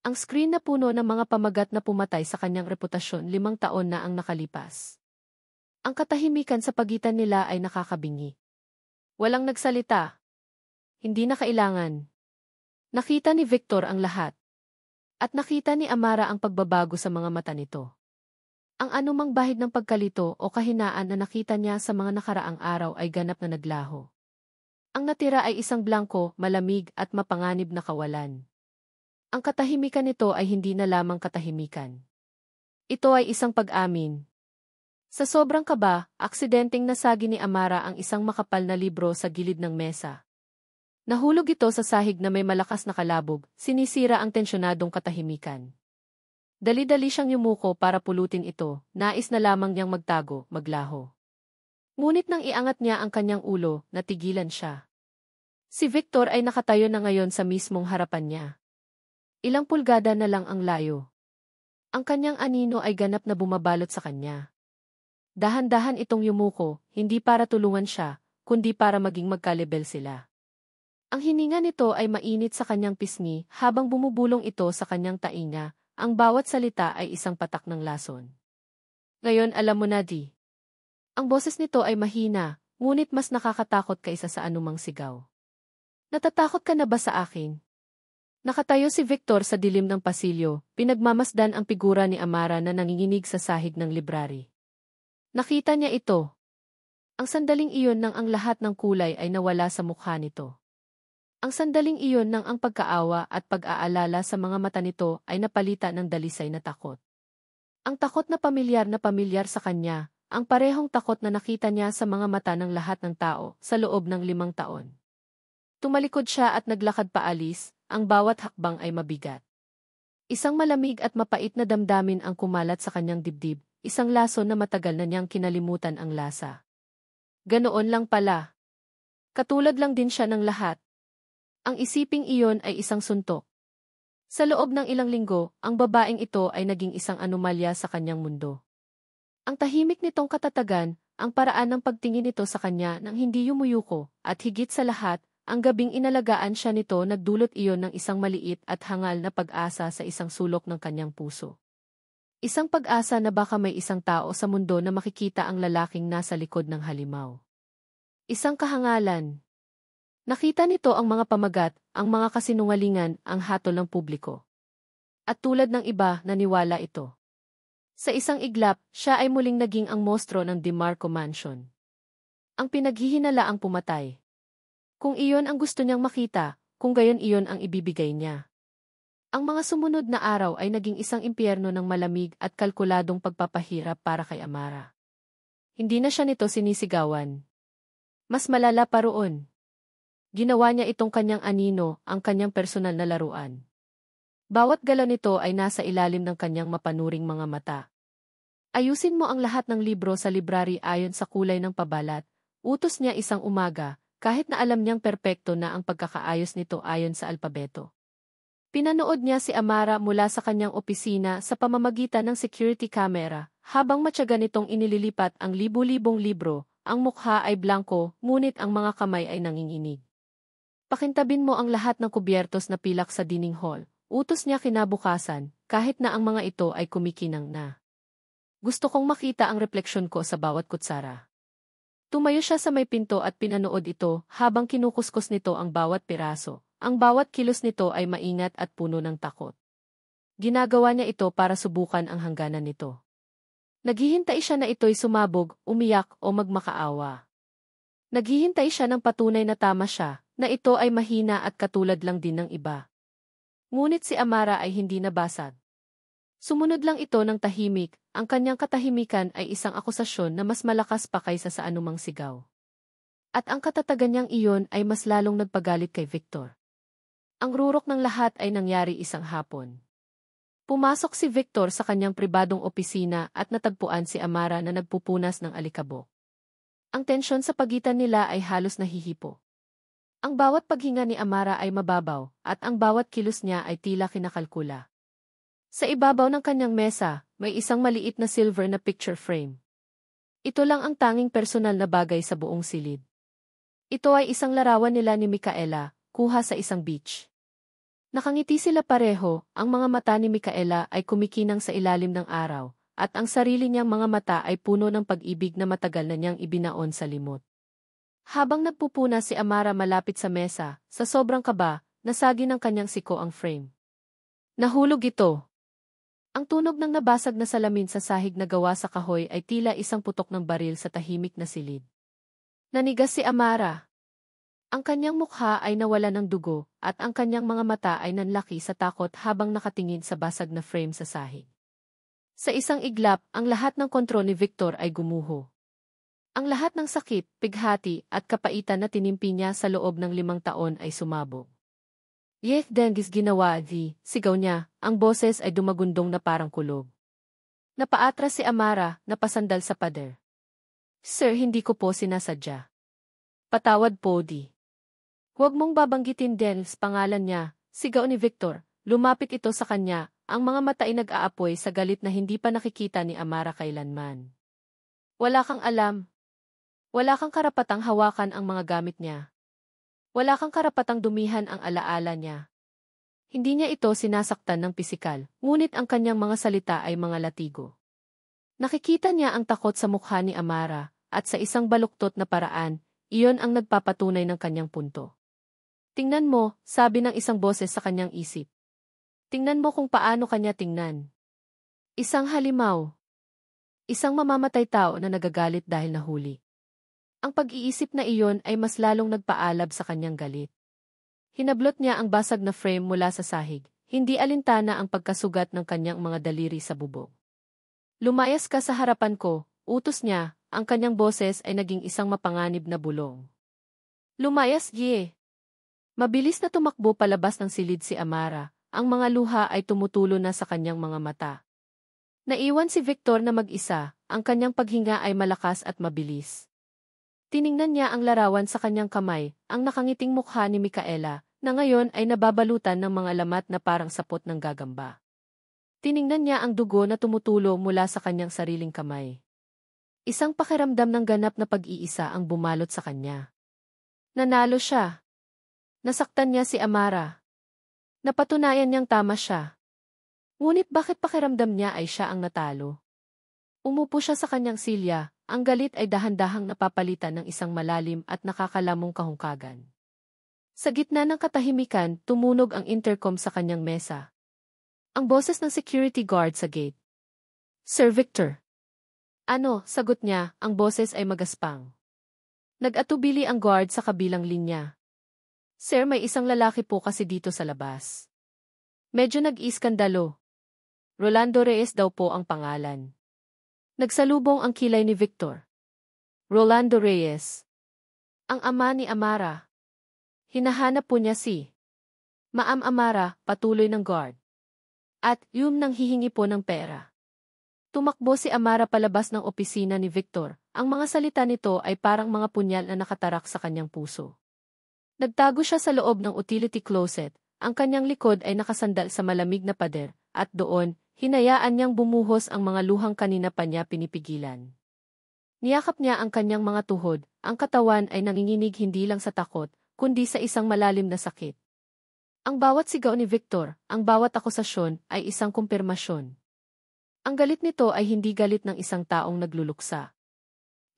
Ang screen na puno ng mga pamagat na pumatay sa kanyang reputasyon 5 taon na ang nakalipas. Ang katahimikan sa pagitan nila ay nakakabingi. Walang nagsalita. Hindi na kailangan. Nakita ni Victor ang lahat. At nakita ni Amara ang pagbabago sa mga mata nito. Ang anumang bahid ng pagkalito o kahinaan na nakita niya sa mga nakaraang araw ay ganap na naglaho. Ang natira ay isang blanko, malamig at mapanganib na kawalan. Ang katahimikan nito ay hindi na lamang katahimikan. Ito ay isang pag-amin. Sa sobrang kaba, aksidenteng nasagi ni Amara ang isang makapal na libro sa gilid ng mesa. Nahulog ito sa sahig na may malakas na kalabog, sinisira ang tensyonadong katahimikan. Dali-dali siyang yumuko para pulutin ito, nais na lamang niyang magtago, maglaho. Ngunit nang iangat niya ang kanyang ulo, natigilan siya. Si Victor ay nakatayo na ngayon sa mismong harapan niya. Ilang pulgada na lang ang layo. Ang kanyang anino ay ganap na bumabalot sa kanya. Dahan-dahan itong yumuko, hindi para tulungan siya, kundi para maging magkalebel sila. Ang hininga nito ay mainit sa kanyang pisngi habang bumubulong ito sa kanyang tainga. Ang bawat salita ay isang patak ng lason. Ngayon alam mo na di. Ang boses nito ay mahina, ngunit mas nakakatakot kaysa sa anumang sigaw. Natatakot ka na ba sa akin? Nakatayo si Victor sa dilim ng pasilyo, pinagmamasdan ang figura ni Amara na nanginginig sa sahig ng library. Nakita niya ito. Ang sandaling iyon nang ang lahat ng kulay ay nawala sa mukha nito. Ang sandaling iyon nang ang pagkaawa at pag-aalala sa mga mata nito ay napalitan ng dalisay na takot. Ang takot na pamilyar sa kanya, ang parehong takot na nakita niya sa mga mata ng lahat ng tao sa loob ng 5 taon. Tumalikod siya at naglakad paalis, ang bawat hakbang ay mabigat. Isang malamig at mapait na damdamin ang kumalat sa kanyang dibdib, isang lason na matagal na niyang kinalimutan ang lasa. Ganoon lang pala. Katulad lang din siya ng lahat. Ang isiping iyon ay isang suntok. Sa loob ng ilang linggo, ang babaeng ito ay naging isang anomalya sa kanyang mundo. Ang tahimik nitong katatagan, ang paraan ng pagtingin nito sa kanya nang hindi yumuyuko, at higit sa lahat, ang gabing inalagaan siya nito nagdulot iyon ng isang maliit at hangal na pag-asa sa isang sulok ng kanyang puso. Isang pag-asa na baka may isang tao sa mundo na makikita ang lalaking nasa likod ng halimaw. Isang kahangalan. Nakita nito ang mga pamagat, ang mga kasinungalingan, ang hatol ng publiko. At tulad ng iba, naniwala ito. Sa isang iglap, siya ay muling naging ang mostro ng DeMarco Mansion. Ang pinaghihinalaang pumatay. Kung iyon ang gusto niyang makita, kung gayon iyon ang ibibigay niya. Ang mga sumunod na araw ay naging isang impyerno ng malamig at kalkuladong pagpapahirap para kay Amara. Hindi na siya nito sinisigawan. Mas malala pa roon. Ginawa niya itong kanyang anino, ang kanyang personal na laruan. Bawat galaw nito ay nasa ilalim ng kanyang mapanuring mga mata. Ayusin mo ang lahat ng libro sa library ayon sa kulay ng pabalat, utos niya isang umaga, kahit na alam niyang perpekto na ang pagkakaayos nito ayon sa alpabeto. Pinanood niya si Amara mula sa kanyang opisina sa pamamagitan ng security camera, habang matyaga nitong inililipat ang libu-libong libro, ang mukha ay blanko, ngunit ang mga kamay ay nanginginig. Pakintabin mo ang lahat ng kubyertos na pilak sa dining hall, utos niya kinabukasan, kahit na ang mga ito ay kumikinang na. Gusto kong makita ang refleksyon ko sa bawat kutsara. Tumayo siya sa may pinto at pinanood ito habang kinukuskus nito ang bawat piraso. Ang bawat kilos nito ay maingat at puno ng takot. Ginagawa niya ito para subukan ang hangganan nito. Naghihintay siya na ito'y sumabog, umiyak o magmakaawa. Naghihintay siya ng patunay na tama siya, na ito ay mahina at katulad lang din ng iba. Ngunit si Amara ay hindi nabasag. Sumunod lang ito ng tahimik, ang kanyang katahimikan ay isang akusasyon na mas malakas pa kaysa sa anumang sigaw. At ang katatagan niyang iyon ay mas lalong nagpagalit kay Victor. Ang rurok ng lahat ay nangyari isang hapon. Pumasok si Victor sa kanyang pribadong opisina at natagpuan si Amara na nagpupunas ng alikabok. Ang tensyon sa pagitan nila ay halos nahihipo. Ang bawat paghinga ni Amara ay mababaw at ang bawat kilos niya ay tila kinakalkula. Sa ibabaw ng kanyang mesa, may isang maliit na silver na picture frame. Ito lang ang tanging personal na bagay sa buong silid. Ito ay isang larawan nila ni Micaela, kuha sa isang beach. Nakangiti sila pareho, ang mga mata ni Micaela ay kumikinang sa ilalim ng araw, at ang sarili niyang mga mata ay puno ng pag-ibig na matagal na niyang ibinaon sa limot. Habang nagpupuna si Amara malapit sa mesa, sa sobrang kaba, nasagi ng kanyang siko ang frame. Nahulog ito. Ang tunog ng nabasag na salamin sa sahig na gawa sa kahoy ay tila isang putok ng baril sa tahimik na silid. Nanigas si Amara. Ang kanyang mukha ay nawala ng dugo, at ang kanyang mga mata ay nanlaki sa takot habang nakatingin sa basag na frame sa sahig. Sa isang iglap, ang lahat ng kontrol ni Victor ay gumuho. Ang lahat ng sakit, pighati, at kapaitan na tinimpi niya sa loob ng 5 taon ay sumabog. Yeh dengis ginawa sigaw niya, ang boses ay dumagundong na parang kulog. Napaatras si Amara, napasandal sa pader. Sir, hindi ko po sinasadya. Patawad po di. Huwag mong babanggitin Dennis pangalan niya, sigaw ni Victor. Lumapit ito sa kanya, ang mga mata ay nag-aapoy sa galit na hindi pa nakikita ni Amara kailanman. Wala kang alam. Wala kang karapatang hawakan ang mga gamit niya. Wala kang karapatang dumihan ang alaala niya. Hindi niya ito sinasaktan ng pisikal, ngunit ang kanyang mga salita ay mga latigo. Nakikita niya ang takot sa mukha ni Amara, at sa isang baluktot na paraan, iyon ang nagpapatunay ng kanyang punto. Tingnan mo, sabi ng isang boses sa kanyang isip. Tingnan mo kung paano kanya tingnan. Isang halimaw. Isang mamamatay tao na nagagalit dahil nahuli. Ang pag-iisip na iyon ay mas lalong nagpaalab sa kanyang galit. Hinablot niya ang basag na frame mula sa sahig, hindi alintana ang pagkasugat ng kanyang mga daliri sa bubog. Lumayas ka sa harapan ko, utos niya, ang kanyang boses ay naging isang mapanganib na bulong. Lumayas, Gie. Mabilis na tumakbo palabas ng silid si Amara, ang mga luha ay tumutulo na sa kanyang mga mata. Naiwan si Victor na mag-isa, ang kanyang paghinga ay malakas at mabilis. Tiningnan niya ang larawan sa kanyang kamay, ang nakangiting mukha ni Micaela, na ngayon ay nababalutan ng mga lamat na parang sapot ng gagamba. Tiningnan niya ang dugo na tumutulo mula sa kanyang sariling kamay. Isang pakiramdam ng ganap na pag-iisa ang bumalot sa kanya. Nanalo siya. Nasaktan niya si Amara. Napatunayan niyang tama siya. Ngunit bakit pakiramdam niya ay siya ang natalo? Umupo siya sa kanyang silya, ang galit ay dahan-dahang napapalitan ng isang malalim at nakakalamong kahungkagan. Sa gitna ng katahimikan, tumunog ang intercom sa kanyang mesa. Ang boses ng security guard sa gate. Sir Victor. Ano, sagot niya, ang boses ay magaspang. Nag-atubili ang guard sa kabilang linya. Sir, may isang lalaki po kasi dito sa labas. Medyo nag-iskandalo. Rolando Reyes daw po ang pangalan. Nagsalubong ang kilay ni Victor. Rolando Reyes. Ang ama ni Amara. Hinahanap po niya si Ma'am Amara, patuloy ng guard. At yung nang hihingi po ng pera. Tumakbo si Amara palabas ng opisina ni Victor. Ang mga salita nito ay parang mga punyal na nakatarak sa kanyang puso. Nagtago siya sa loob ng utility closet, ang kanyang likod ay nakasandal sa malamig na pader, at doon, hinayaan niyang bumuhos ang mga luhang kanina pa niya pinipigilan. Niyakap niya ang kanyang mga tuhod, ang katawan ay nanginginig hindi lang sa takot, kundi sa isang malalim na sakit. Ang bawat sigaw ni Victor, ang bawat akusasyon, ay isang kumpirmasyon. Ang galit nito ay hindi galit ng isang taong nagluluksa.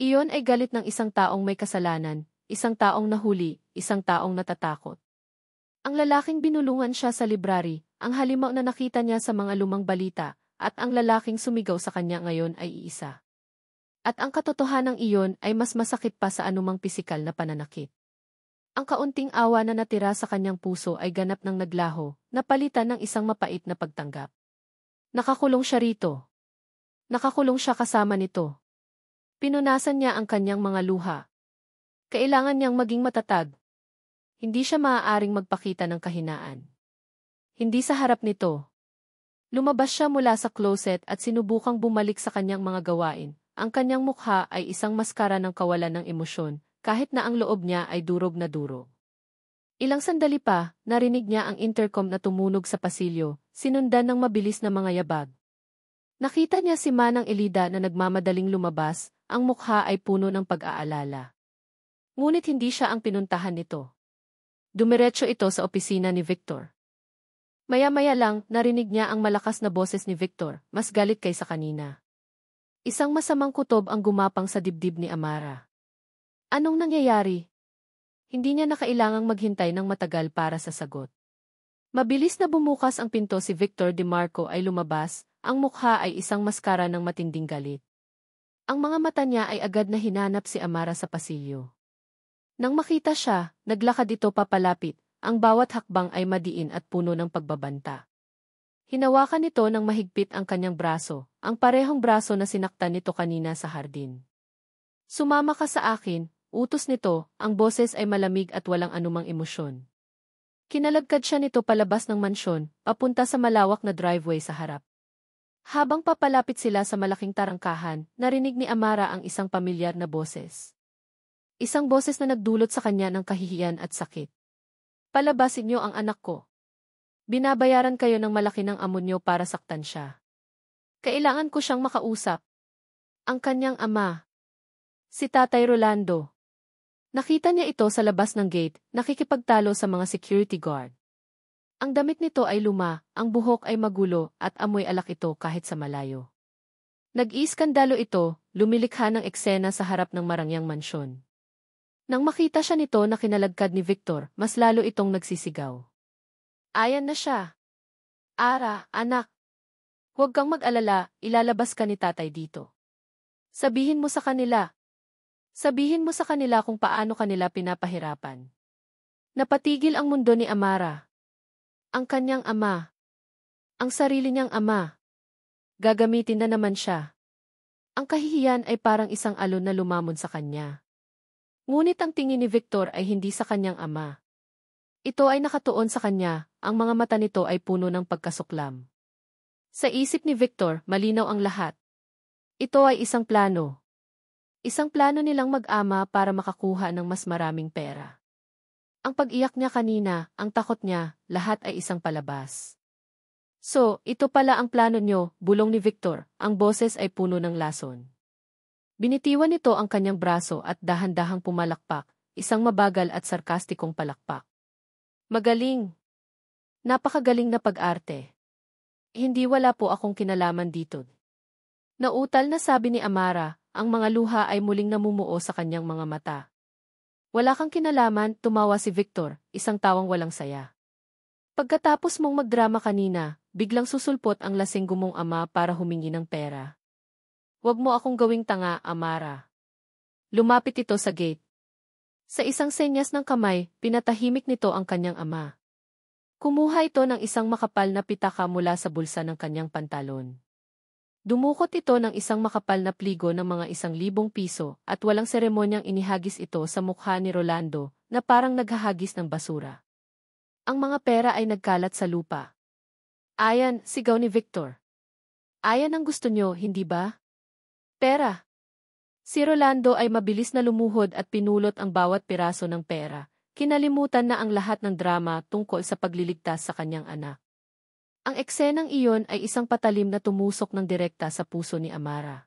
Iyon ay galit ng isang taong may kasalanan, isang taong nahuli, isang taong natatakot. Ang lalaking binulungan siya sa library, ang halimaw na nakita niya sa mga lumang balita, at ang lalaking sumigaw sa kanya ngayon ay iisa. At ang katotohanang iyon ay mas masakit pa sa anumang pisikal na pananakit. Ang kaunting awa na natira sa kanyang puso ay ganap ng naglaho, napalitan ng isang mapait na pagtanggap. Nakakulong siya rito. Nakakulong siya kasama nito. Pinunasan niya ang kanyang mga luha. Kailangan niyang maging matatag. Hindi siya maaaring magpakita ng kahinaan. Hindi sa harap nito. Lumabas siya mula sa closet at sinubukang bumalik sa kanyang mga gawain. Ang kanyang mukha ay isang maskara ng kawalan ng emosyon, kahit na ang loob niya ay durog na durog. Ilang sandali pa, narinig niya ang intercom na tumunog sa pasilyo, sinundan ng mabilis na mga yabag. Nakita niya si Manang Elida na nagmamadaling lumabas, ang mukha ay puno ng pag-aalala. Ngunit hindi siya ang pinuntahan nito. Dumiretso ito sa opisina ni Victor. Maya-maya lang, narinig niya ang malakas na boses ni Victor, mas galit kaysa kanina. Isang masamang kutob ang gumapang sa dibdib ni Amara. Anong nangyayari? Hindi niya na kailangang maghintay ng matagal para sa sagot. Mabilis na bumukas ang pinto si Victor DeMarco ay lumabas, ang mukha ay isang maskara ng matinding galit. Ang mga mata niya ay agad na hinanap si Amara sa pasilyo. Nang makita siya, naglakad ito papalapit, ang bawat hakbang ay madiin at puno ng pagbabanta. Hinawakan nito ng mahigpit ang kanyang braso, ang parehong braso na sinaktan nito kanina sa hardin. Sumama ka sa akin, utos nito, ang boses ay malamig at walang anumang emosyon. Kinalagkad siya nito palabas ng mansyon, papunta sa malawak na driveway sa harap. Habang papalapit sila sa malaking tarangkahan, narinig ni Amara ang isang pamilyar na boses. Isang boses na nagdulot sa kanya ng kahihiyan at sakit. Palabasin niyo ang anak ko. Binabayaran kayo ng malaki ng amo niyo para saktan siya. Kailangan ko siyang makausap. Ang kanyang ama. Si Tatay Rolando. Nakita niya ito sa labas ng gate, nakikipagtalo sa mga security guard. Ang damit nito ay luma, ang buhok ay magulo, at amoy alak ito kahit sa malayo. Nag-iiskandalo ito, lumilikha ng eksena sa harap ng marangyang mansyon. Nang makita siya nito na kinalagkad ni Victor, mas lalo itong nagsisigaw. Ayan na siya. Ara, anak. Huwag kang mag-alala, ilalabas ka ni tatay dito. Sabihin mo sa kanila. Sabihin mo sa kanila kung paano kanila pinapahirapan. Napatigil ang mundo ni Amara. Ang kanyang ama. Ang sarili niyang ama. Gagamitin na naman siya. Ang kahihiyan ay parang isang alon na lumamon sa kanya. Ngunit ang tingin ni Victor ay hindi sa kanyang ama. Ito ay nakatuon sa kanya, ang mga mata nito ay puno ng pagkasuklam. Sa isip ni Victor, malinaw ang lahat. Ito ay isang plano. Isang plano nilang mag-ama para makakuha ng mas maraming pera. Ang pag-iyak niya kanina, ang takot niya, lahat ay isang palabas. So, ito pala ang plano niyo, bulong ni Victor, ang boses ay puno ng lason. Binitiwan nito ang kanyang braso at dahan-dahang pumalakpak, isang mabagal at sarkastikong palakpak. Magaling! Napakagaling na pag-arte. Hindi wala po akong kinalaman dito. Nautal na sabi ni Amara, ang mga luha ay muling namumuo sa kanyang mga mata. Wala kang kinalaman, tumawa si Victor, isang tawang walang saya. Pagkatapos mong magdrama kanina, biglang susulpot ang lasinggo mong ama para humingi ng pera. Huwag mo akong gawing tanga, Amara. Lumapit ito sa gate. Sa isang senyas ng kamay, pinatahimik nito ang kanyang ama. Kumuha ito ng isang makapal na pitaka mula sa bulsa ng kanyang pantalon. Dumukot ito ng isang makapal na pligo ng mga 1,000 piso at walang seremonyang inihagis ito sa mukha ni Rolando na parang naghahagis ng basura. Ang mga pera ay nagkalat sa lupa. Ayan, sigaw ni Victor. Ayan ang gusto nyo, hindi ba? Pera. Si Rolando ay mabilis na lumuhod at pinulot ang bawat piraso ng pera. Kinalimutan na ang lahat ng drama tungkol sa pagliligtas sa kanyang anak. Ang eksenang iyon ay isang patalim na tumusok ng direkta sa puso ni Amara.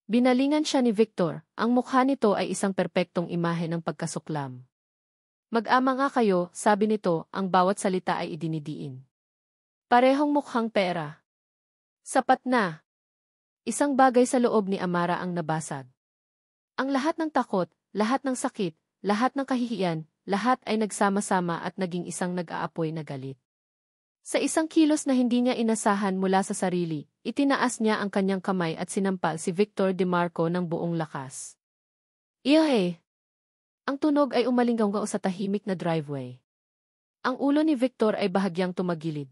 Binalingan siya ni Victor, ang mukha nito ay isang perpektong imahe ng pagkasuklam. Mag-ama nga kayo, sabi nito, ang bawat salita ay idinidiin. Parehong mukhang pera. Sapat na. Isang bagay sa loob ni Amara ang nabasag. Ang lahat ng takot, lahat ng sakit, lahat ng kahihiyan, lahat ay nagsama-sama at naging isang nag-aapoy na galit. Sa isang kilos na hindi niya inasahan mula sa sarili, itinaas niya ang kanyang kamay at sinampal si Victor DeMarco ng buong lakas. Iyahe! Ang tunog ay umalinggaw sa tahimik na driveway. Ang ulo ni Victor ay bahagyang tumagilid.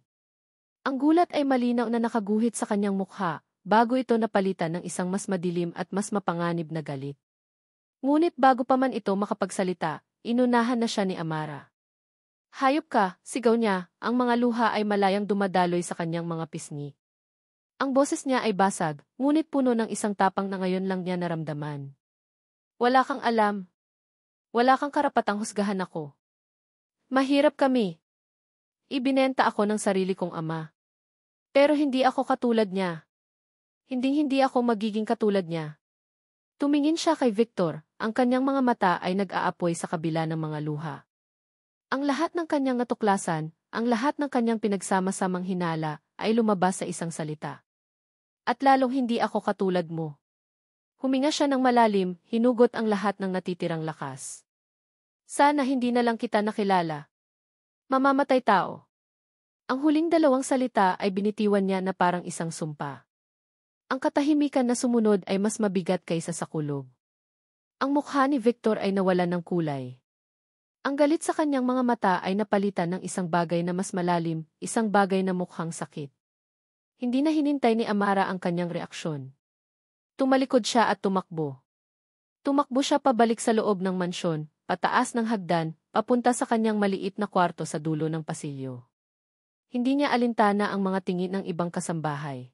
Ang gulat ay malinaw na nakaguhit sa kanyang mukha, bago ito napalitan ng isang mas madilim at mas mapanganib na galit. Ngunit bago pa man ito makapagsalita, inunahan na siya ni Amara. Hayop ka, sigaw niya, ang mga luha ay malayang dumadaloy sa kanyang mga pisngi. Ang boses niya ay basag, ngunit puno ng isang tapang na ngayon lang niya naramdaman. Wala kang alam. Wala kang karapatang husgahan ako. Mahirap kami. Ibinenta ako ng sarili kong ama. Pero hindi ako katulad niya. Hindi ako magiging katulad niya. Tumingin siya kay Victor, ang kanyang mga mata ay nag-aapoy sa kabila ng mga luha. Ang lahat ng kanyang natuklasan, ang lahat ng kanyang pinagsama-samang hinala, ay lumabas sa isang salita. At lalong hindi ako katulad mo. Huminga siya ng malalim, hinugot ang lahat ng natitirang lakas. Sana hindi na lang kita nakilala. Mamamatay tao. Ang huling dalawang salita ay binitiwan niya na parang isang sumpa. Ang katahimikan na sumunod ay mas mabigat kaysa sa kulog. Ang mukha ni Victor ay nawalan ng kulay. Ang galit sa kanyang mga mata ay napalitan ng isang bagay na mas malalim, isang bagay na mukhang sakit. Hindi na hinintay ni Amara ang kanyang reaksyon. Tumalikod siya at tumakbo. Tumakbo siya pabalik sa loob ng mansyon, pataas ng hagdan, papunta sa kanyang maliit na kwarto sa dulo ng pasilyo. Hindi niya alintana ang mga tingin ng ibang kasambahay.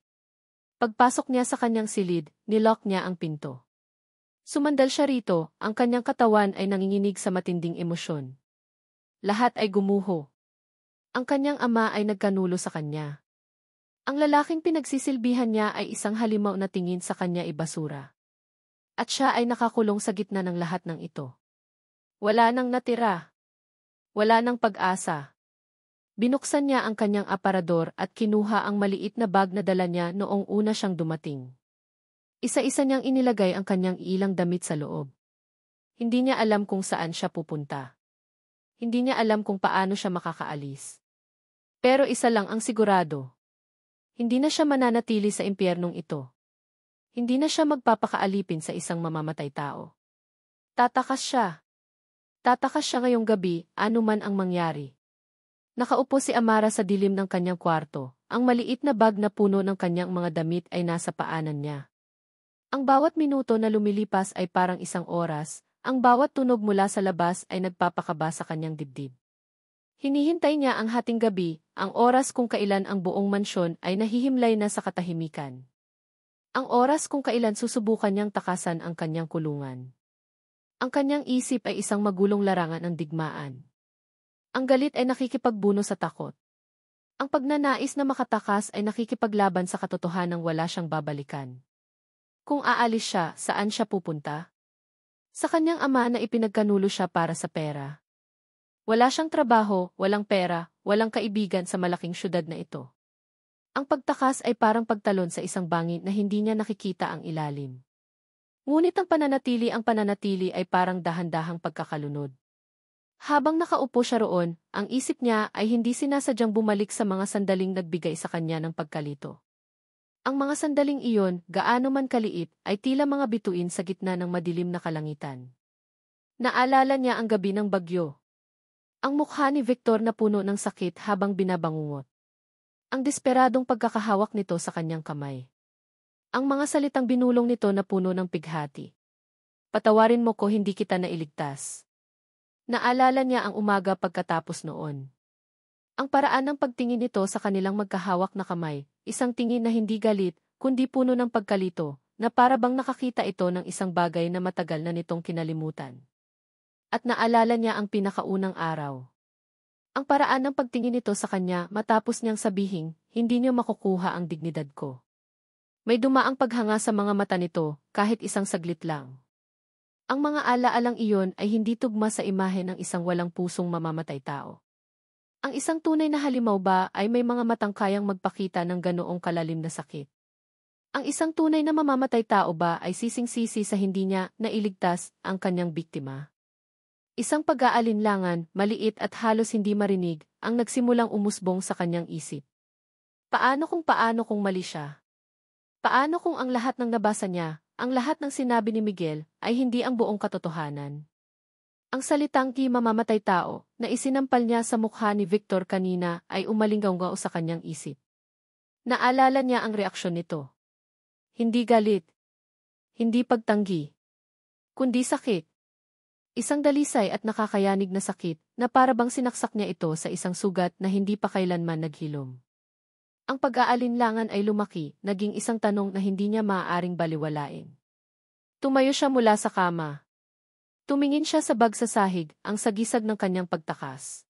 Pagpasok niya sa kanyang silid, nilock niya ang pinto. Sumandal siya rito, ang kanyang katawan ay nanginginig sa matinding emosyon. Lahat ay gumuho. Ang kanyang ama ay nagkanulo sa kanya. Ang lalaking pinagsisilbihan niya ay isang halimaw na tingin sa kanya ibasura. At siya ay nakakulong sa gitna ng lahat ng ito. Wala nang natira. Wala nang pag-asa. Binuksan niya ang kanyang aparador at kinuha ang maliit na bag na dala niya noong una siyang dumating. Isa-isa niyang inilagay ang kanyang ilang damit sa loob. Hindi niya alam kung saan siya pupunta. Hindi niya alam kung paano siya makakaalis. Pero isa lang ang sigurado. Hindi na siya mananatili sa impyernong ito. Hindi na siya magpapakaalipin sa isang mamamatay tao. Tatakas siya. Tatakas siya ngayong gabi, anuman ang mangyari. Nakaupo si Amara sa dilim ng kanyang kwarto. Ang maliit na bag na puno ng kanyang mga damit ay nasa paanan niya. Ang bawat minuto na lumilipas ay parang isang oras, ang bawat tunog mula sa labas ay nagpapakaba sa kanyang dibdib. Hinihintay niya ang hating gabi, ang oras kung kailan ang buong mansyon ay nahihimlay na sa katahimikan. Ang oras kung kailan susubukan niyang takasan ang kanyang kulungan. Ang kanyang isip ay isang magulong larangan ng digmaan. Ang galit ay nakikipagbuno sa takot. Ang pagnanais na makatakas ay nakikipaglaban sa katotohanang wala siyang babalikan. Kung aalis siya, saan siya pupunta? Sa kanyang ama na ipinagkanulo siya para sa pera. Wala siyang trabaho, walang pera, walang kaibigan sa malaking syudad na ito. Ang pagtakas ay parang pagtalon sa isang bangin na hindi niya nakikita ang ilalim. Ngunit ang pananatili ay parang dahan-dahang pagkakalunod. Habang nakaupo siya roon, ang isip niya ay hindi sinasadyang bumalik sa mga sandaling nagbigay sa kanya ng pagkalito. Ang mga sandaling iyon, gaano man kaliit, ay tila mga bituin sa gitna ng madilim na kalangitan. Naalala niya ang gabi ng bagyo. Ang mukha ni Victor na puno ng sakit habang binabangungot. Ang desperadong pagkakahawak nito sa kanyang kamay. Ang mga salitang binulong nito na puno ng pighati. Patawarin mo ko, hindi kita nailigtas. Naalala niya ang umaga pagkatapos noon. Ang paraan ng pagtingin nito sa kanilang magkahawak na kamay, isang tingin na hindi galit, kundi puno ng pagkalito, na para bang nakakita ito ng isang bagay na matagal na nitong kinalimutan. At naalala niya ang pinakaunang araw. Ang paraan ng pagtingin nito sa kanya matapos niyang sabihin, hindi niyo makukuha ang dignidad ko. May dumaang paghanga sa mga mata nito, kahit isang saglit lang. Ang mga alaalang iyon ay hindi tugma sa imahe ng isang walang pusong mamamatay tao. Ang isang tunay na halimaw ba ay may mga matang kayang magpakita ng ganoong kalalim na sakit? Ang isang tunay na mamamatay tao ba ay sising-sisi sa hindi niya nailigtas ang kanyang biktima? Isang pag-aalinlangan, maliit at halos hindi marinig, ang nagsimulang umusbong sa kanyang isip. Paano kung mali siya? Paano kung ang lahat ng nabasa niya, ang lahat ng sinabi ni Miguel, ay hindi ang buong katotohanan? Ang salitang mamamatay tao, na isinampal niya sa mukha ni Victor kanina, ay umalinggaw sa kanyang isip. Naalala niya ang reaksyon nito. Hindi galit. Hindi pagtanggi. Kundi sakit. Isang dalisay at nakakayanig na sakit na para bang sinaksak niya ito sa isang sugat na hindi pa kailanman naghilom. Ang pag-aalinlangan ay lumaki, naging isang tanong na hindi niya maaaring baliwalain. Tumayo siya mula sa kama. Tumingin siya sa bag sa sahig, ang sagisag ng kanyang pagtakas.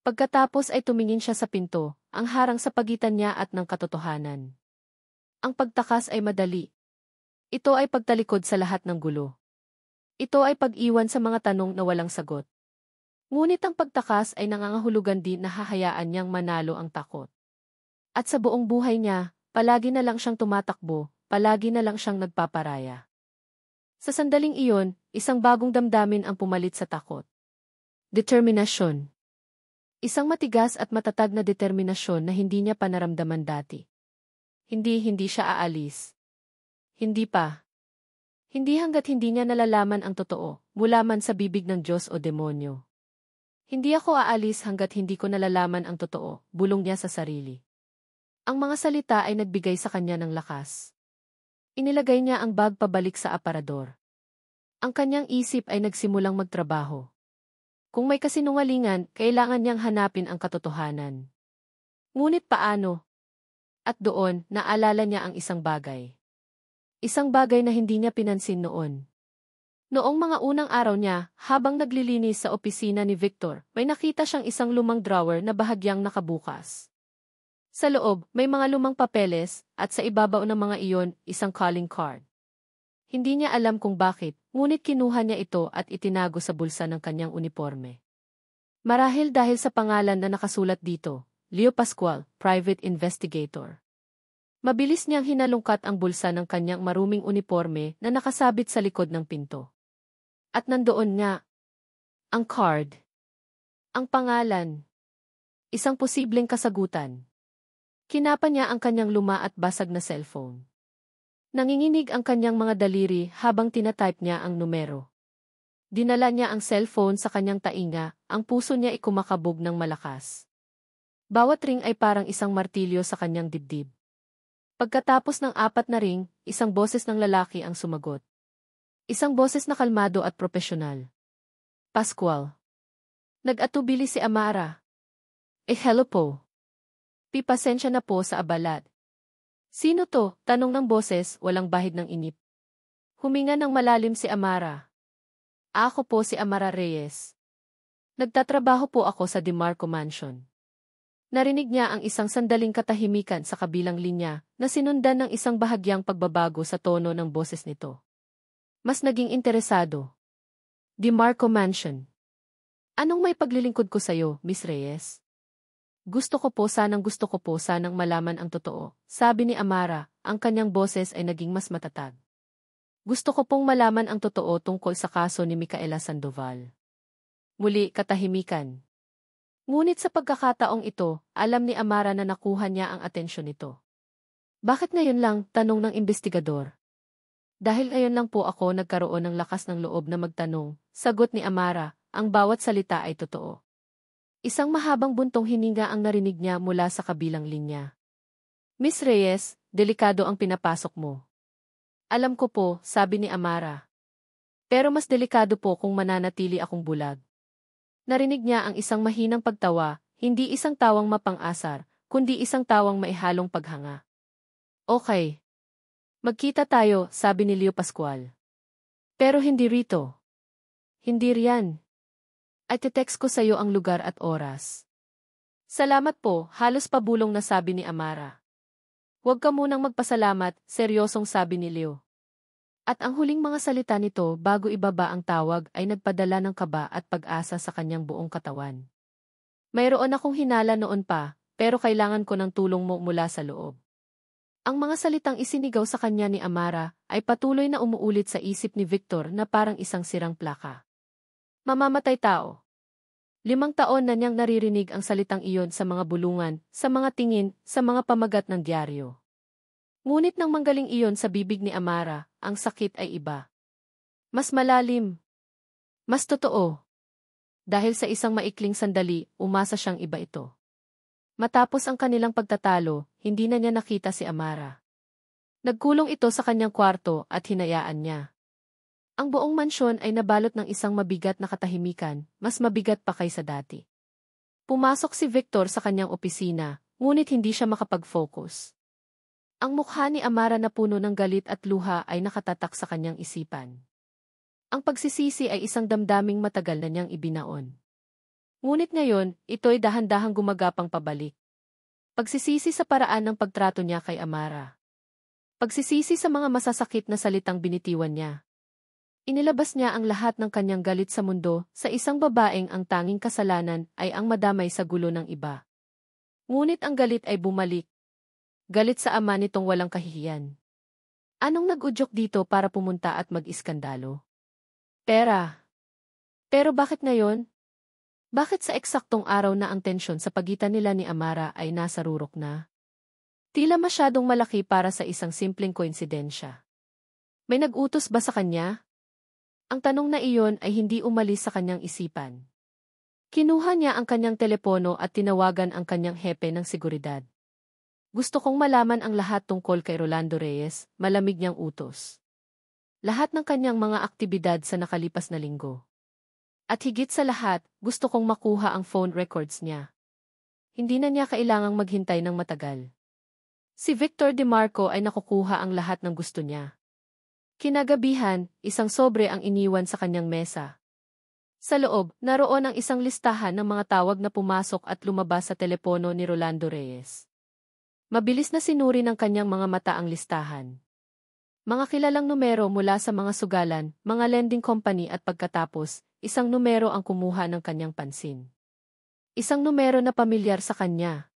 Pagkatapos ay tumingin siya sa pinto, ang harang sa pagitan niya at ng katotohanan. Ang pagtakas ay madali. Ito ay pagtalikod sa lahat ng gulo. Ito ay pag-iwan sa mga tanong na walang sagot. Ngunit ang pagtakas ay nangangahulugan din na hahayaan niyang manalo ang takot. At sa buong buhay niya, palagi na lang siyang tumatakbo, palagi na lang siyang nagpaparaya. Sa sandaling iyon, isang bagong damdamin ang pumalit sa takot. Determinasyon. Isang matigas at matatag na determinasyon na hindi niya pa naramdaman dati. Hindi siya aalis. Hindi pa. Hindi hanggat hindi niya nalalaman ang totoo, mula man sa bibig ng Diyos o demonyo. Hindi ako aalis hanggat hindi ko nalalaman ang totoo, bulong niya sa sarili. Ang mga salita ay nagbigay sa kanya ng lakas. Inilagay niya ang bag pabalik sa aparador. Ang kanyang isip ay nagsimulang magtrabaho. Kung may kasinungalingan, kailangan niyang hanapin ang katotohanan. Ngunit paano? At doon, naalala niya ang isang bagay. Isang bagay na hindi niya pinansin noon. Noong mga unang araw niya, habang naglilinis sa opisina ni Victor, may nakita siyang isang lumang drawer na bahagyang nakabukas. Sa loob, may mga lumang papeles, at sa ibabaw ng mga iyon, isang calling card. Hindi niya alam kung bakit, ngunit kinuha niya ito at itinago sa bulsa ng kanyang uniforme. Marahil dahil sa pangalan na nakasulat dito, Leo Pascual, Private Investigator. Mabilis niyang hinalungkat ang bulsa ng kanyang maruming uniforme na nakasabit sa likod ng pinto. At nandoon nga, ang card. Ang pangalan. Isang posibleng kasagutan. Kinapa niya ang kanyang luma at basag na cellphone. Nanginginig ang kanyang mga daliri habang tinatype niya ang numero. Dinala niya ang cellphone sa kanyang tainga, ang puso niya ay kumakabog ng malakas. Bawat ring ay parang isang martilyo sa kanyang dibdib. Pagkatapos ng 4 na ring, isang boses ng lalaki ang sumagot. Isang boses na kalmado at propesyonal. Pascual. Nag-atubili si Amara. Hello po. Pasensya na po sa abalat. Sino to? Tanong ng boses, walang bahid ng inip. Huminga ng malalim si Amara. Ako po si Amara Reyes. Nagtatrabaho po ako sa DeMarco Mansion. Narinig niya ang isang sandaling katahimikan sa kabilang linya na sinundan ng isang bahagyang pagbabago sa tono ng boses nito. Mas naging interesado. DeMarco Mansion. Anong may paglilingkod ko sa'yo, Miss Reyes? Gusto ko po sanang malaman ang totoo, sabi ni Amara, ang kanyang boses ay naging mas matatag. Gusto ko pong malaman ang totoo tungkol sa kaso ni Micaela Sandoval. Muli, katahimikan. Ngunit sa pagkakataong ito, alam ni Amara na nakuha niya ang atensyon nito. Bakit ngayon lang? Tanong ng investigador. Dahil ngayon lang po ako nagkaroon ng lakas ng loob na magtanong, sagot ni Amara, ang bawat salita ay totoo. Isang mahabang buntong hininga ang narinig niya mula sa kabilang linya. Miss Reyes, delikado ang pinapasok mo. Alam ko po, sabi ni Amara. Pero mas delikado po kung mananatili akong bulag. Narinig niya ang isang mahinang pagtawa, hindi isang tawang mapang-asar, kundi isang tawang maihalong paghanga. Okay. Magkita tayo, sabi ni Leo Pascual. Pero hindi rito. Hindi riyan. Ay te-text ko sa iyo ang lugar at oras. Salamat po, halos pabulong na sabi ni Amara. Huwag ka munang magpasalamat, seryosong sabi ni Leo. At ang huling mga salita nito bago ibaba ang tawag ay nagpadala ng kaba at pag-asa sa kanyang buong katawan. Mayroon akong hinala noon pa, pero kailangan ko ng tulong mo mula sa loob. Ang mga salitang isinigaw sa kanya ni Amara ay patuloy na umuulit sa isip ni Victor na parang isang sirang plaka. Mamamatay tao. 5 taon na niyang naririnig ang salitang iyon sa mga bulungan, sa mga tingin, sa mga pamagat ng dyaryo. Ngunit nang manggaling iyon sa bibig ni Amara, ang sakit ay iba. Mas malalim. Mas totoo. Dahil sa isang maikling sandali, umasa siyang iba ito. Matapos ang kanilang pagtatalo, hindi na niya nakita si Amara. Nagkulong ito sa kanyang kwarto at hinayaan niya. Ang buong mansyon ay nabalot ng isang mabigat na katahimikan, mas mabigat pa kaysa dati. Pumasok si Victor sa kanyang opisina, ngunit hindi siya makapag-focus. Ang mukha ni Amara na puno ng galit at luha ay nakatatak sa kanyang isipan. Ang pagsisisi ay isang damdaming matagal na niyang ibinaon. Ngunit ngayon, ito'y dahan-dahang gumagapang pabalik. Pagsisisi sa paraan ng pagtrato niya kay Amara. Pagsisisi sa mga masasakit na salitang binitiwan niya. Inilabas niya ang lahat ng kanyang galit sa mundo sa isang babaeng ang tanging kasalanan ay ang madamay sa gulo ng iba. Ngunit ang galit ay bumalik. Galit sa ama nitong walang kahihiyan. Anong nag-udyok dito para pumunta at mag-iskandalo? Pera. Pero bakit ngayon? Bakit sa eksaktong araw na ang tensyon sa pagitan nila ni Amara ay nasa rurok na? Tila masyadong malaki para sa isang simpleng koinsidensya. May nag-utos ba sa kanya? Ang tanong na iyon ay hindi umalis sa kanyang isipan. Kinuha niya ang kanyang telepono at tinawagan ang kanyang hepe ng seguridad. Gusto kong malaman ang lahat tungkol kay Rolando Reyes, malamig niyang utos. Lahat ng kanyang mga aktibidad sa nakalipas na linggo. At higit sa lahat, gusto kong makuha ang phone records niya. Hindi na niya kailangang maghintay ng matagal. Si Victor DeMarco ay nakukuha ang lahat ng gusto niya. Kinagabihan, isang sobre ang iniwan sa kanyang mesa. Sa loob, naroon ang isang listahan ng mga tawag na pumasok at lumabas sa telepono ni Rolando Reyes. Mabilis na sinuri ng kanyang mga mata ang listahan. Mga kilalang numero mula sa mga sugalan, mga lending company at pagkatapos, isang numero ang kumuha ng kanyang pansin. Isang numero na pamilyar sa kanya.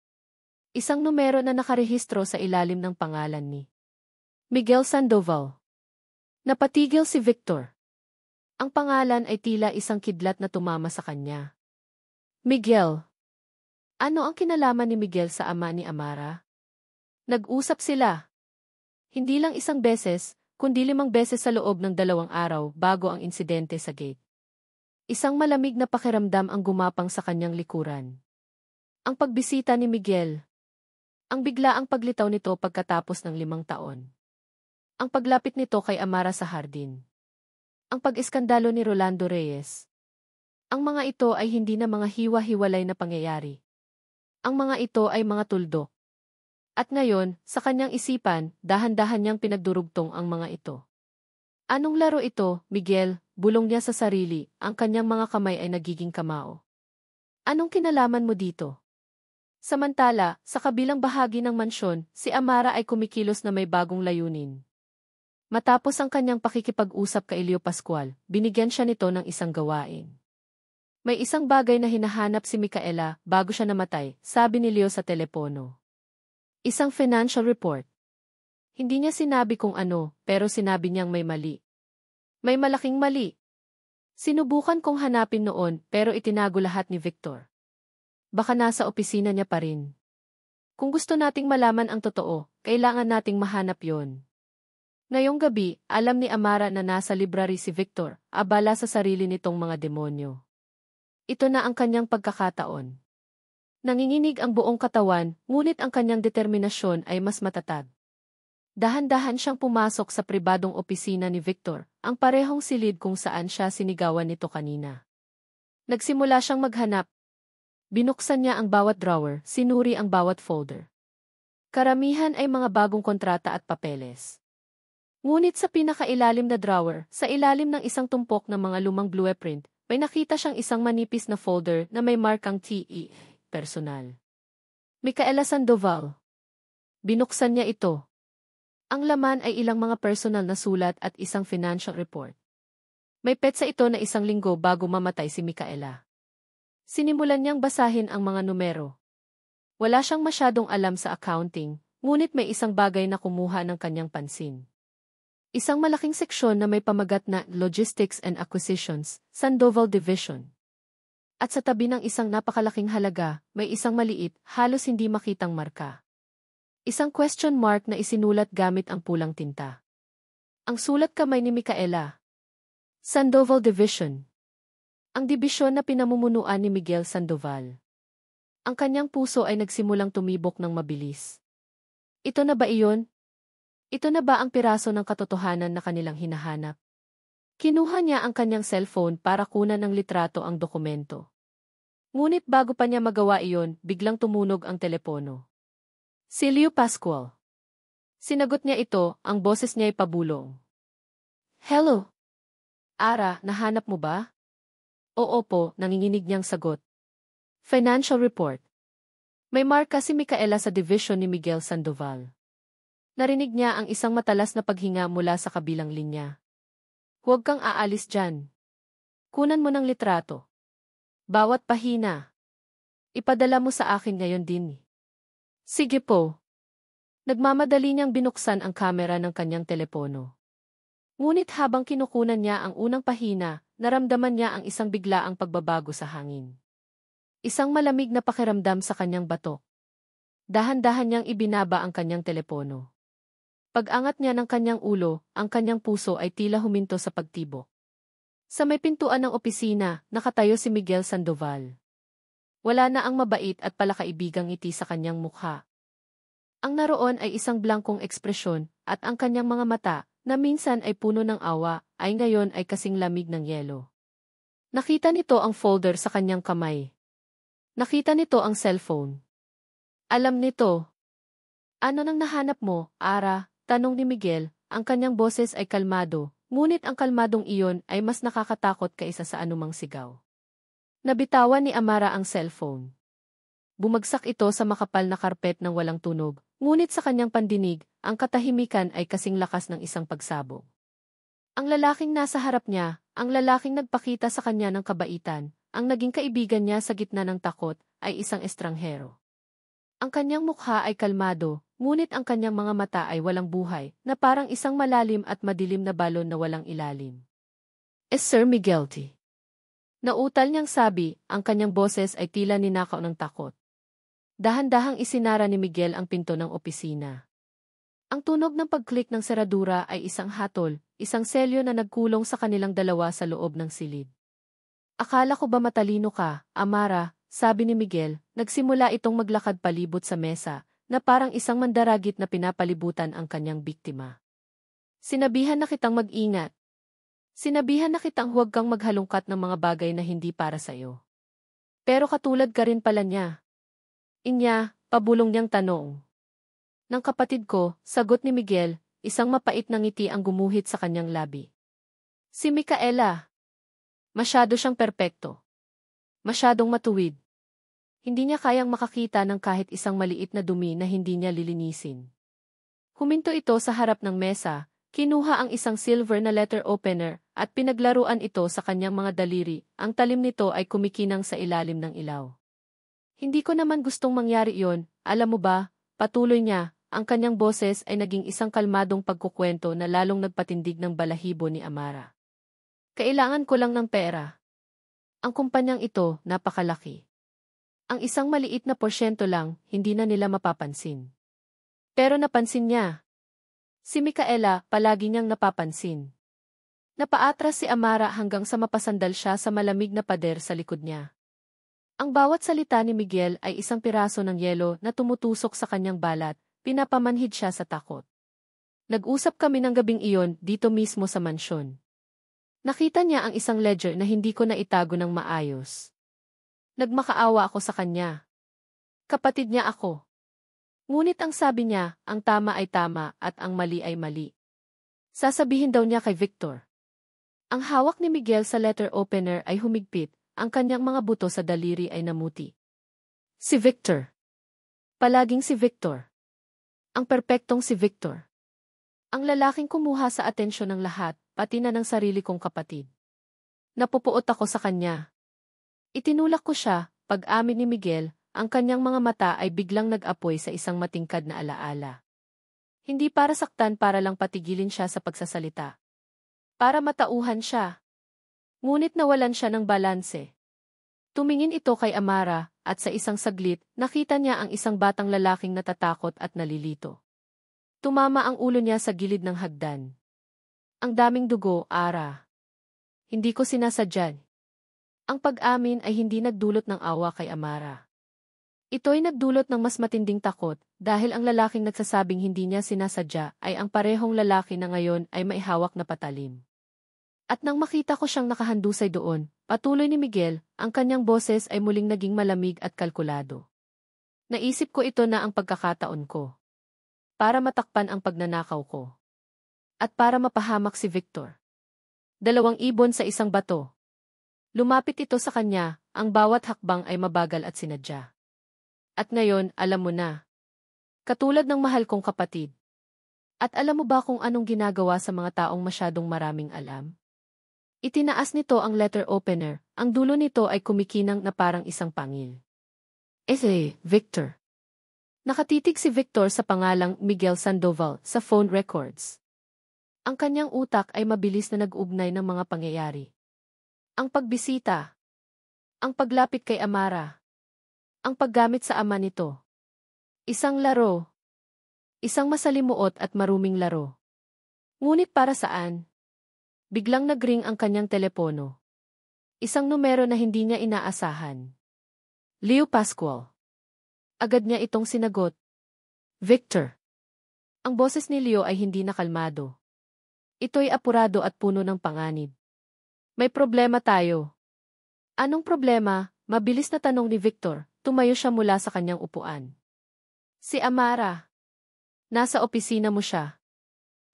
Isang numero na nakarehistro sa ilalim ng pangalan ni Miguel Sandoval. Napatigil si Victor. Ang pangalan ay tila isang kidlat na tumama sa kanya. Miguel. Ano ang kinalaman ni Miguel sa ama ni Amara? Nag-usap sila. Hindi lang isang beses, kundi 5 beses sa loob ng 2 araw bago ang insidente sa gate. Isang malamig na pakiramdam ang gumapang sa kanyang likuran. Ang pagbisita ni Miguel. Ang biglaang paglitaw nito pagkatapos ng 5 taon. Ang paglapit nito kay Amara sa hardin. Ang pag-iskandalo ni Rolando Reyes. Ang mga ito ay hindi na mga hiwa-hiwalay na pangyayari. Ang mga ito ay mga tuldok. At ngayon, sa kanyang isipan, dahan-dahan niyang pinagdurugtong ang mga ito. Anong laro ito, Miguel? Bulong niya sa sarili, ang kanyang mga kamay ay nagiging kamao. Anong kinalaman mo dito? Samantala, sa kabilang bahagi ng mansyon, si Amara ay kumikilos na may bagong layunin. Matapos ang kanyang pakikipag-usap kay Leo Pascual, binigyan siya nito ng isang gawain. May isang bagay na hinahanap si Micaela bago siya namatay, sabi ni Leo sa telepono. Isang financial report. Hindi niya sinabi kung ano, pero sinabi niyang may mali. May malaking mali. Sinubukan kong hanapin noon, pero itinago lahat ni Victor. Baka nasa opisina niya pa rin. Kung gusto nating malaman ang totoo, kailangan nating mahanap yon. Ngayong gabi, alam ni Amara na nasa library si Victor, abala sa sarili nitong mga demonyo. Ito na ang kanyang pagkakataon. Nanginginig ang buong katawan, ngunit ang kanyang determinasyon ay mas matatag. Dahan-dahan siyang pumasok sa pribadong opisina ni Victor, ang parehong silid kung saan siya sinigawan nito kanina. Nagsimula siyang maghanap. Binuksan niya ang bawat drawer, sinuri ang bawat folder. Karamihan ay mga bagong kontrata at papeles. Ngunit sa pinakailalim na drawer, sa ilalim ng isang tumpok ng mga lumang blueprint, may nakita siyang isang manipis na folder na may markang TE, personal. Micaela Sandoval. Binuksan niya ito. Ang laman ay ilang mga personal na sulat at isang financial report. May petsa ito na 1 linggo bago mamatay si Micaela. Sinimulan niyang basahin ang mga numero. Wala siyang masyadong alam sa accounting, ngunit may isang bagay na kumuha ng kanyang pansin. Isang malaking seksyon na may pamagat na Logistics and Acquisitions, Sandoval Division. At sa tabi ng isang napakalaking halaga, may isang maliit, halos hindi makitang marka. Isang question mark na isinulat gamit ang pulang tinta. Ang sulat kamay ni Micaela. Sandoval Division. Ang dibisyon na pinamumunuan ni Miguel Sandoval. Ang kanyang puso ay nagsimulang tumibok ng mabilis. Ito na ba iyon? Ito na ba ang piraso ng katotohanan na kanilang hinahanap? Kinuha niya ang kanyang cellphone para kunan ng litrato ang dokumento. Ngunit bago pa niya magawa iyon, biglang tumunog ang telepono. Silvio Pascual. Sinagot niya ito, ang boses niya ay pabulong. Hello? Ara, nahanap mo ba? Oo po, nanginginig niyang sagot. Financial report. May marka si Micaela sa division ni Miguel Sandoval. Narinig niya ang isang matalas na paghinga mula sa kabilang linya. Huwag kang aalis dyan. Kunan mo ng litrato. Bawat pahina. Ipadala mo sa akin ngayon din. Sige po. Nagmamadali niyang binuksan ang kamera ng kanyang telepono. Ngunit habang kinukunan niya ang unang pahina, naramdaman niya ang isang biglaang pagbabago sa hangin. Isang malamig na pakiramdam sa kanyang batok. Dahan-dahan niyang ibinaba ang kanyang telepono. Pag-angat niya ng kanyang ulo, ang kanyang puso ay tila huminto sa pagtibok. Sa may pintuan ng opisina, nakatayo si Miguel Sandoval. Wala na ang mabait at palakaibigang ngiti sa kanyang mukha. Ang naroon ay isang blankong ekspresyon, at ang kanyang mga mata, na minsan ay puno ng awa, ay ngayon ay kasing lamig ng yelo. Nakita nito ang folder sa kanyang kamay. Nakita nito ang cellphone. Alam nito. Ano nang nahanap mo, Ara? Tanong ni Miguel, ang kanyang boses ay kalmado, ngunit ang kalmadong iyon ay mas nakakatakot kaysa sa anumang sigaw. Nabitawan ni Amara ang cellphone. Bumagsak ito sa makapal na karpet ng walang tunog, ngunit sa kanyang pandinig, ang katahimikan ay kasing lakas ng isang pagsabog. Ang lalaking nasa harap niya, ang lalaking nagpakita sa kanya ng kabaitan, ang naging kaibigan niya sa gitna ng takot, ay isang estranghero. Ang kanyang mukha ay kalmado, ngunit ang kanyang mga mata ay walang buhay, na parang isang malalim at madilim na balon na walang ilalim. Sir Miguel T. Nautal niyang sabi, ang kanyang boses ay tila ninakaw ng takot. Dahan-dahang isinara ni Miguel ang pinto ng opisina. Ang tunog ng pag-click ng seradura ay isang hatol, isang selyo na nagkulong sa kanilang dalawa sa loob ng silid. Akala ko ba matalino ka, Amara, sabi ni Miguel, nagsimula itong maglakad palibot sa mesa, na parang isang mandaragit na pinapalibutan ang kanyang biktima. Sinabihan na kitang mag-ingat. Sinabihan na kitang huwag kang maghalungkat ng mga bagay na hindi para sa iyo. Pero katulad ka rin pala niya. Inya, pabulong niyang tanong. Ng kapatid ko, sagot ni Miguel, isang mapait na ngiti ang gumuhit sa kanyang labi. Si Micaela. Masyado siyang perpekto. Masyadong matuwid. Hindi niya kayang makakita ng kahit isang maliit na dumi na hindi niya lilinisin. Huminto ito sa harap ng mesa, kinuha ang isang silver na letter opener, at pinaglaruan ito sa kanyang mga daliri, ang talim nito ay kumikinang sa ilalim ng ilaw. Hindi ko naman gustong mangyari iyon, alam mo ba, patuloy niya, ang kanyang boses ay naging isang kalmadong pagkukwento na lalong nagpatindig ng balahibo ni Amara. Kailangan ko lang ng pera. Ang kumpanyang ito, napakalaki. Ang isang maliit na porsyento lang, hindi na nila mapapansin. Pero napansin niya. Si Micaela, palagi niyang napapansin. Napaatras si Amara hanggang sa mapasandal siya sa malamig na pader sa likod niya. Ang bawat salita ni Miguel ay isang piraso ng yelo na tumutusok sa kanyang balat, pinapamanhid siya sa takot. Nag-usap kami ng gabing iyon dito mismo sa mansyon. Nakita niya ang isang ledger na hindi ko na itago ng maayos. Nagmakaawa ako sa kanya. Kapatid niya ako. Ngunit ang sabi niya, ang tama ay tama at ang mali ay mali. Sasabihin daw niya kay Victor. Ang hawak ni Miguel sa letter opener ay humigpit, ang kanyang mga buto sa daliri ay namuti. Si Victor. Palaging si Victor. Ang perpektong si Victor. Ang lalaking kumuha sa atensyon ng lahat, pati na ng sarili kong kapatid. Napupuot ako sa kanya. Itinulak ko siya, pag-amin ni Miguel, ang kanyang mga mata ay biglang nag-apoy sa isang matingkad na alaala. Hindi para saktan para lang patigilin siya sa pagsasalita. Para matauhan siya. Ngunit nawalan siya ng balanse. Tumingin ito kay Amara, at sa isang saglit, nakita niya ang isang batang lalaking natatakot at nalilito. Tumama ang ulo niya sa gilid ng hagdan. Ang daming dugo, Ara. Hindi ko sinasadya. Ang pag-amin ay hindi nagdulot ng awa kay Amara. Ito'y nagdulot ng mas matinding takot, dahil ang lalaking nagsasabing hindi niya sinasadya ay ang parehong lalaki na ngayon ay maihawak na patalim. At nang makita ko siyang nakahandusay doon, patuloy ni Miguel, ang kanyang boses ay muling naging malamig at kalkulado. Naisip ko ito na ang pagkakataon ko. Para matakpan ang pagnanakaw ko. At para mapahamak si Victor. 2 ibon sa isang bato. Lumapit ito sa kanya, ang bawat hakbang ay mabagal at sinadya. At ngayon, alam mo na. Katulad ng mahal kong kapatid. At alam mo ba kung anong ginagawa sa mga taong masyadong maraming alam? Itinaas nito ang letter opener, ang dulo nito ay kumikinang na parang isang pangil. Victor. Nakatitig si Victor sa pangalang Miguel Sandoval sa phone records. Ang kanyang utak ay mabilis na nag-ugnay ng mga pangyayari. Ang pagbisita. Ang paglapit kay Amara. Ang paggamit sa ama nito. Isang laro. Isang masalimuot at maruming laro. Ngunit para saan? Biglang nagring ang kanyang telepono. Isang numero na hindi niya inaasahan. Leo Pascual. Agad niya itong sinagot. Victor. Ang boses ni Leo ay hindi nakalmado. Ito'y apurado at puno ng panganib. May problema tayo. Anong problema? Mabilis na tanong ni Victor, tumayo siya mula sa kanyang upuan. Si Amara. Nasa opisina mo siya.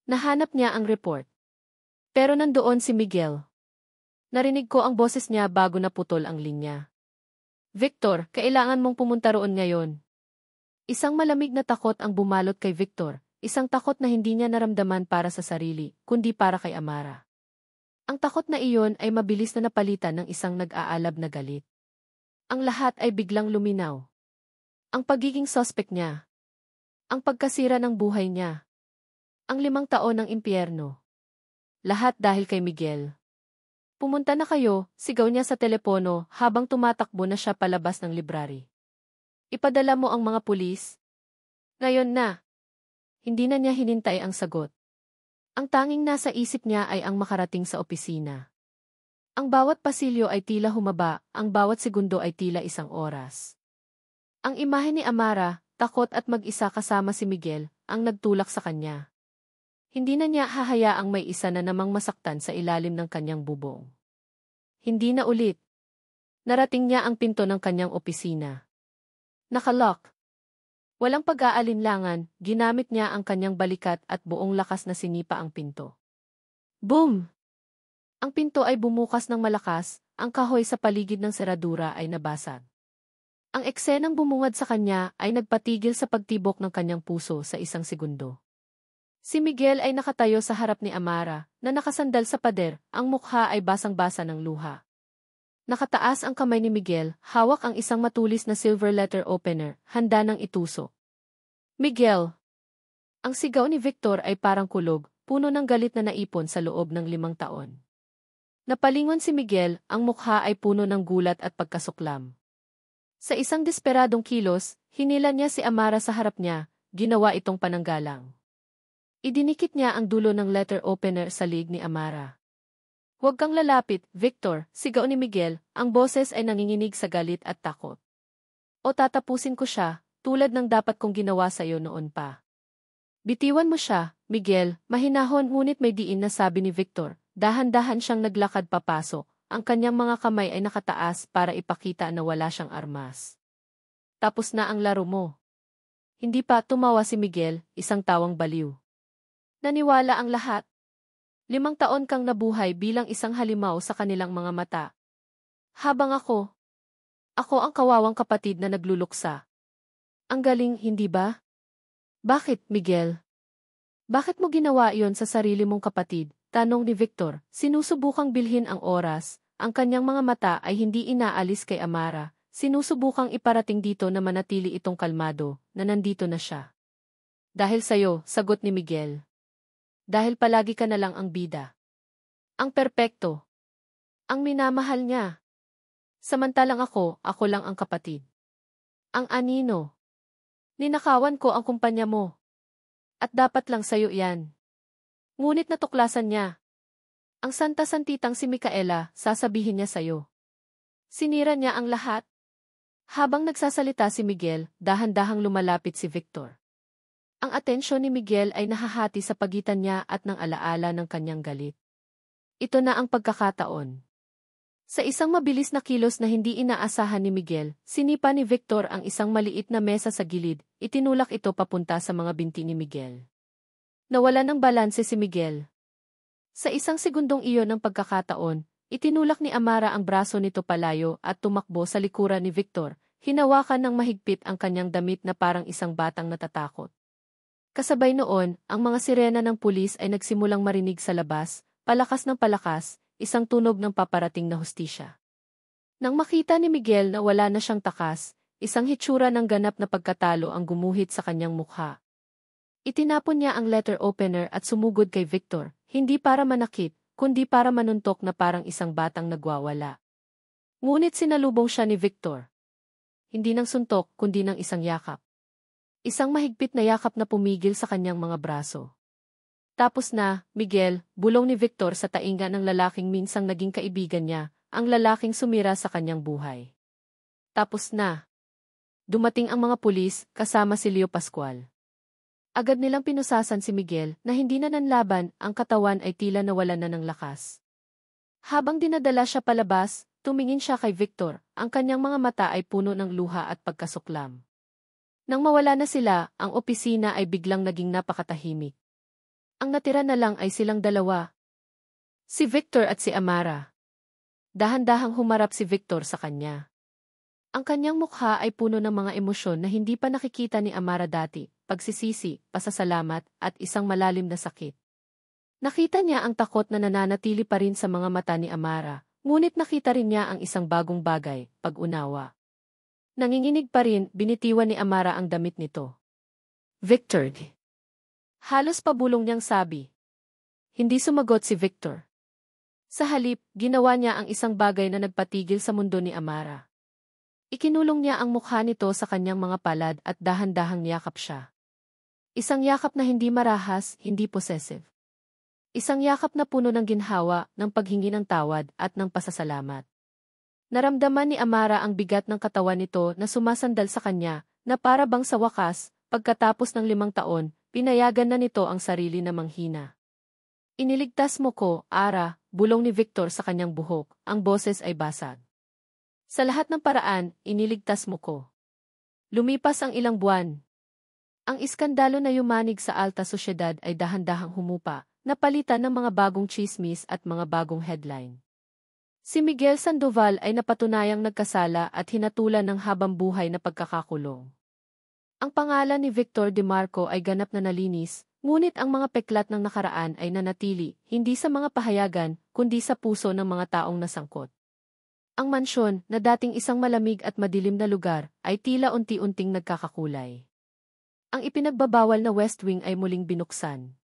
Nahanap niya ang report. Pero nandoon si Miguel. Narinig ko ang boses niya bago naputol ang linya. Victor, kailangan mong pumunta roon ngayon. Isang malamig na takot ang bumalot kay Victor, isang takot na hindi niya naramdaman para sa sarili, kundi para kay Amara. Ang takot na iyon ay mabilis na napalitan ng isang nag-aalab na galit. Ang lahat ay biglang luminaw. Ang pagiging suspect niya. Ang pagkasira ng buhay niya. Ang 5 taon ng impyerno. Lahat dahil kay Miguel. Pumunta na kayo, sigaw niya sa telepono habang tumatakbo na siya palabas ng library. Ipadala mo ang mga pulis. Ngayon na. Hindi na niya hinintay ang sagot. Ang tanging nasa isip niya ay ang makarating sa opisina. Ang bawat pasilyo ay tila humaba, ang bawat segundo ay tila 1 oras. Ang imahe ni Amara, takot at mag-isa kasama si Miguel, ang nagtulak sa kanya. Hindi na niya hahayaang may isa na namang masaktan sa ilalim ng kanyang bubong. Hindi na ulit. Narating niya ang pinto ng kanyang opisina. Nakalock. Walang pag-aalinlangan, ginamit niya ang kanyang balikat at buong lakas na sinipa ang pinto. Boom! Ang pinto ay bumukas ng malakas, ang kahoy sa paligid ng seradura ay nabasag. Ang eksenang bumungad sa kanya ay nagpatigil sa pagtibok ng kanyang puso sa 1 segundo. Si Miguel ay nakatayo sa harap ni Amara, na nakasandal sa pader, ang mukha ay basang-basa ng luha. Nakataas ang kamay ni Miguel, hawak ang isang matulis na silver letter opener, handa ng itusok. Miguel! Ang sigaw ni Victor ay parang kulog, puno ng galit na naipon sa loob ng 5 taon. Napalingon si Miguel, ang mukha ay puno ng gulat at pagkasuklam. Sa isang desperadong kilos, hinila niya si Amara sa harap niya, ginawa itong pananggalang. Idinikit niya ang dulo ng letter opener sa liig ni Amara. Huwag kang lalapit, Victor, sigaw ni Miguel, ang boses ay nanginginig sa galit at takot. O tatapusin ko siya, tulad ng dapat kong ginawa sa iyo noon pa. Bitiwan mo siya, Miguel, mahinahon ngunit may diin na sabi ni Victor, dahan-dahan siyang naglakad papasok, ang kanyang mga kamay ay nakataas para ipakita na wala siyang armas. Tapos na ang laro mo. Hindi pa tumawa si Miguel, isang tawang baliw. Naniwala ang lahat. 5 taon kang nabuhay bilang isang halimaw sa kanilang mga mata. Habang ako ang kawawang kapatid na nagluluksa. Ang galing, hindi ba? Bakit, Miguel? Bakit mo ginawa iyon sa sarili mong kapatid? Tanong ni Victor, sinusubukang bilhin ang oras, ang kanyang mga mata ay hindi inaalis kay Amara, sinusubukang iparating dito na manatili itong kalmado, na nandito na siya. Dahil sa'yo, sagot ni Miguel. Dahil palagi ka na lang ang bida. Ang perpekto. Ang minamahal niya. Samantalang ako lang ang kapatid. Ang anino. Ninakawan ko ang kumpanya mo. At dapat lang sa'yo yan. Ngunit natuklasan niya. Ang santa-santitang si Micaela, sasabihin niya sa'yo. Sinira niya ang lahat. Habang nagsasalita si Miguel, dahan-dahang lumalapit si Victor. Ang atensyon ni Miguel ay nahahati sa pagitan niya at ng alaala ng kanyang galit. Ito na ang pagkakataon. Sa isang mabilis na kilos na hindi inaasahan ni Miguel, sinipa ni Victor ang isang maliit na mesa sa gilid, itinulak ito papunta sa mga binti ni Miguel. Nawala ng balanse si Miguel. Sa isang segundong iyon ng pagkakataon, itinulak ni Amara ang braso nito palayo at tumakbo sa likuran ni Victor, hinawakan ng mahigpit ang kanyang damit na parang isang batang natatakot. Kasabay noon, ang mga sirena ng pulis ay nagsimulang marinig sa labas, palakas ng palakas, isang tunog ng paparating na hustisya. Nang makita ni Miguel na wala na siyang takas, isang hitsura ng ganap na pagkatalo ang gumuhit sa kanyang mukha. Itinapon niya ang letter opener at sumugod kay Victor, hindi para manakit, kundi para manuntok na parang isang batang nagwawala. Ngunit sinalubong siya ni Victor. Hindi ng suntok, kundi ng isang yakap. Isang mahigpit na yakap na pumigil sa kanyang mga braso. Tapos na, Miguel, bulong ni Victor sa tainga ng lalaking minsang naging kaibigan niya, ang lalaking sumira sa kanyang buhay. Tapos na. Dumating ang mga pulis, kasama si Leo Pascual. Agad nilang pinusasan si Miguel na hindi na nanlaban, ang katawan ay tila nawalan na ng lakas. Habang dinadala siya palabas, tumingin siya kay Victor, ang kanyang mga mata ay puno ng luha at pagkasuklam. Nang mawala na sila, ang opisina ay biglang naging napakatahimik. Ang natira na lang ay silang dalawa. Si Victor at si Amara. Dahan-dahang humarap si Victor sa kanya. Ang kanyang mukha ay puno ng mga emosyon na hindi pa nakikita ni Amara dati, pagsisisi, pasasalamat, at isang malalim na sakit. Nakita niya ang takot na nananatili pa rin sa mga mata ni Amara, ngunit nakita rin niya ang isang bagong bagay, pag-unawa. Nanginginig pa rin, binitiwan ni Amara ang damit nito. Victor. Halos pabulong niyang sabi. Hindi sumagot si Victor. Sa halip, ginawa niya ang isang bagay na nagpatigil sa mundo ni Amara. Ikinulong niya ang mukha nito sa kanyang mga palad at dahan-dahang yakap siya. Isang yakap na hindi marahas, hindi possessive. Isang yakap na puno ng ginhawa, ng paghingi ng tawad at ng pasasalamat. Naramdaman ni Amara ang bigat ng katawan nito na sumasandal sa kanya, na para bang sa wakas, pagkatapos ng 5 taon, pinayagan na nito ang sarili na manghina. Iniligtas mo ko, Ara, bulong ni Victor sa kanyang buhok, ang boses ay basag. Sa lahat ng paraan, iniligtas mo ko. Lumipas ang ilang buwan. Ang iskandalo na yumanig sa alta sosyedad ay dahan-dahang humupa, napalitan ng mga bagong chismis at mga bagong headline. Si Miguel Sandoval ay napatunayang nagkasala at hinatulan ng habang-buhay na pagkakakulong. Ang pangalan ni Victor De Marco ay ganap na nalinis, ngunit ang mga peklat ng nakaraan ay nanatili, hindi sa mga pahayagan, kundi sa puso ng mga taong nasangkot. Ang mansyon, na dating isang malamig at madilim na lugar, ay tila unti-unting nagkakakulay. Ang ipinagbabawal na West Wing ay muling binuksan.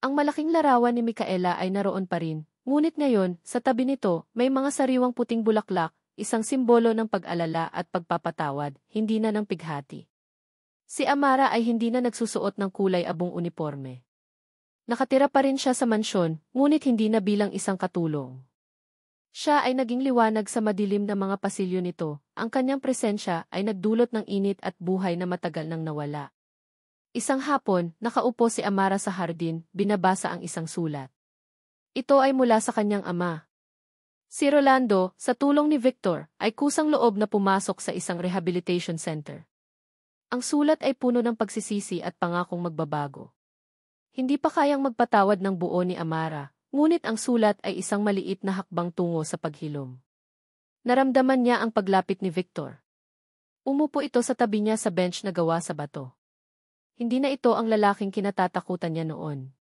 Ang malaking larawan ni Micaela ay naroon pa rin, ngunit ngayon, sa tabi nito, may mga sariwang puting bulaklak, isang simbolo ng pag-alala at pagpapatawad, hindi na ng pighati. Si Amara ay hindi na nagsusuot ng kulay abong uniforme. Nakatira pa rin siya sa mansyon, ngunit hindi na bilang isang katulong. Siya ay naging liwanag sa madilim na mga pasilyo nito, ang kanyang presensya ay nagdulot ng init at buhay na matagal nang nawala. Isang hapon, nakaupo si Amara sa hardin, binabasa ang isang sulat. Ito ay mula sa kanyang ama. Si Rolando, sa tulong ni Victor, ay kusang loob na pumasok sa isang rehabilitation center. Ang sulat ay puno ng pagsisisi at pangakong magbabago. Hindi pa kayang magpatawad ng buo ni Amara. Ngunit ang sulat ay isang maliit na hakbang tungo sa paghilom. Naramdaman niya ang paglapit ni Victor. Umupo ito sa tabi niya sa bench na gawa sa bato. Hindi na ito ang lalaking kinatatakutan niya noon.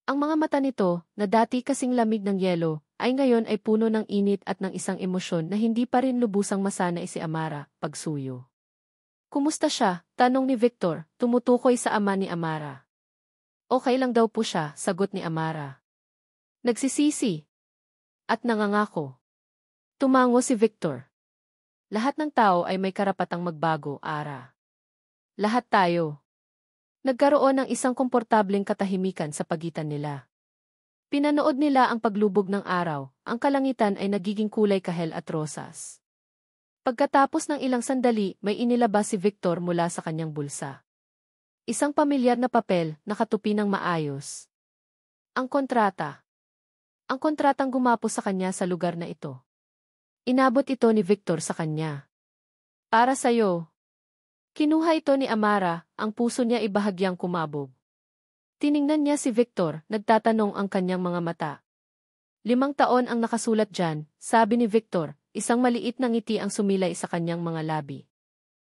Ang mga mata nito, na dati kasing lamig ng yelo, ay ngayon ay puno ng init at ng isang emosyon na hindi pa rin lubusang masanay si Amara, pagsuyo. Kumusta siya? Tanong ni Victor, tumutukoy sa ama ni Amara. Okay lang daw po siya, sagot ni Amara. Nagsisisi. At nangangako. Tumango si Victor. Lahat ng tao ay may karapatang magbago, Ara. Lahat tayo. Nagkaroon ng isang komportableng katahimikan sa pagitan nila. Pinanood nila ang paglubog ng araw, ang kalangitan ay nagiging kulay kahel at rosas. Pagkatapos ng ilang sandali, may inilabas si Victor mula sa kanyang bulsa. Isang pamilyar na papel, nakatupi ng maayos. Ang kontrata. Ang kontratang gumapos sa kanya sa lugar na ito. Inabot ito ni Victor sa kanya. Para sa'yo. Kinuha ito ni Amara, ang puso niya ibahagyang kumabog. Tiningnan niya si Victor, nagtatanong ang kanyang mga mata. 5 taon ang nakasulat dyan, sabi ni Victor, isang maliit na ngiti ang sumilay sa kanyang mga labi.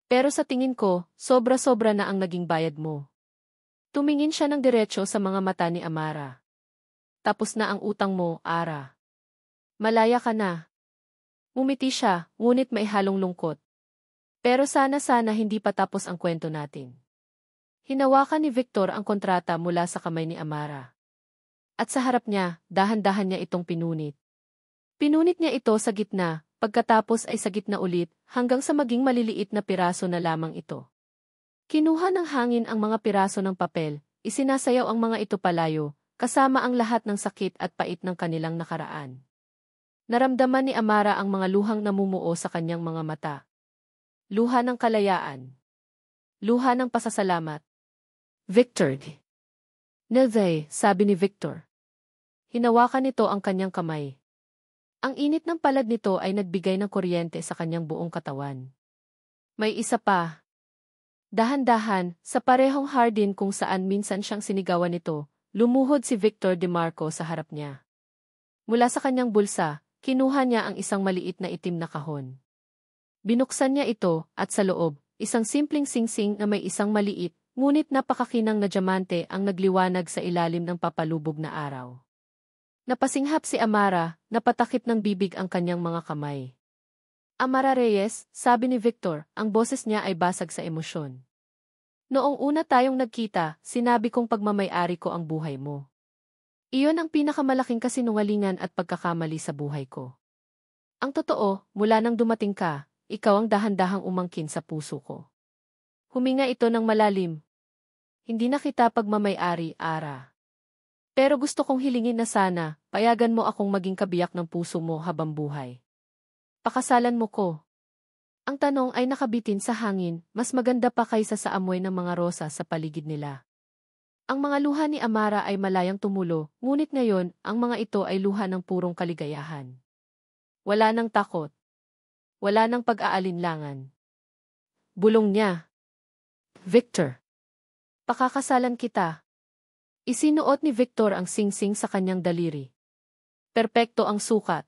Pero sa tingin ko, sobra-sobra na ang naging bayad mo. Tumingin siya ng diretso sa mga mata ni Amara. Tapos na ang utang mo, Ara. Malaya ka na. Ngumiti siya, ngunit may halong lungkot. Pero sana hindi pa tapos ang kwento natin. Hinawakan ni Victor ang kontrata mula sa kamay ni Amara. At sa harap niya, dahan-dahan niya itong pinunit. Pinunit niya ito sa gitna, pagkatapos ay sa gitna ulit, hanggang sa maging maliliit na piraso na lamang ito. Kinuha ng hangin ang mga piraso ng papel, isinasayaw ang mga ito palayo, kasama ang lahat ng sakit at pait ng kanilang nakaraan. Naramdaman ni Amara ang mga luhang namumuo sa kanyang mga mata. Luha ng kalayaan. Luha ng pasasalamat. Victor. Nelday, sabi ni Victor. Hinawakan nito ang kanyang kamay. Ang init ng palad nito ay nagbigay ng kuryente sa kanyang buong katawan. May isa pa. Dahan-dahan, sa parehong hardin kung saan minsan siyang sinigawan nito, lumuhod si Victor DeMarco sa harap niya. Mula sa kanyang bulsa, kinuha niya ang isang maliit na itim na kahon. Binuksan niya ito, at sa loob, isang simpleng singsing na may isang maliit, ngunit napakakinang na diamante ang nagliwanag sa ilalim ng papalubog na araw. Napasinghap si Amara, napatakip ng bibig ang kanyang mga kamay. Amara Reyes, sabi ni Victor, ang boses niya ay basag sa emosyon. Noong una tayong nagkita, sinabi kong pagmamay-ari ko ang buhay mo. Iyon ang pinakamalaking kasinungalingan at pagkakamali sa buhay ko. Ang totoo, mula nang dumating ka, ikaw ang dahan-dahang umangkin sa puso ko. Huminga ito ng malalim. Hindi na kita pagmamay-ari, Ara. Pero gusto kong hilingin na sana, payagan mo akong maging kabiyak ng puso mo habang buhay. Pakasalan mo ko. Ang tanong ay nakabitin sa hangin, mas maganda pa kaysa sa amoy ng mga rosa sa paligid nila. Ang mga luha ni Amara ay malayang tumulo, ngunit ngayon, ang mga ito ay luha ng purong kaligayahan. Wala nang takot. Wala nang pag-aalinlangan. Bulong niya. Victor. Pakakasalan kita. Isinuot ni Victor ang singsing sa kanyang daliri. Perpekto ang sukat.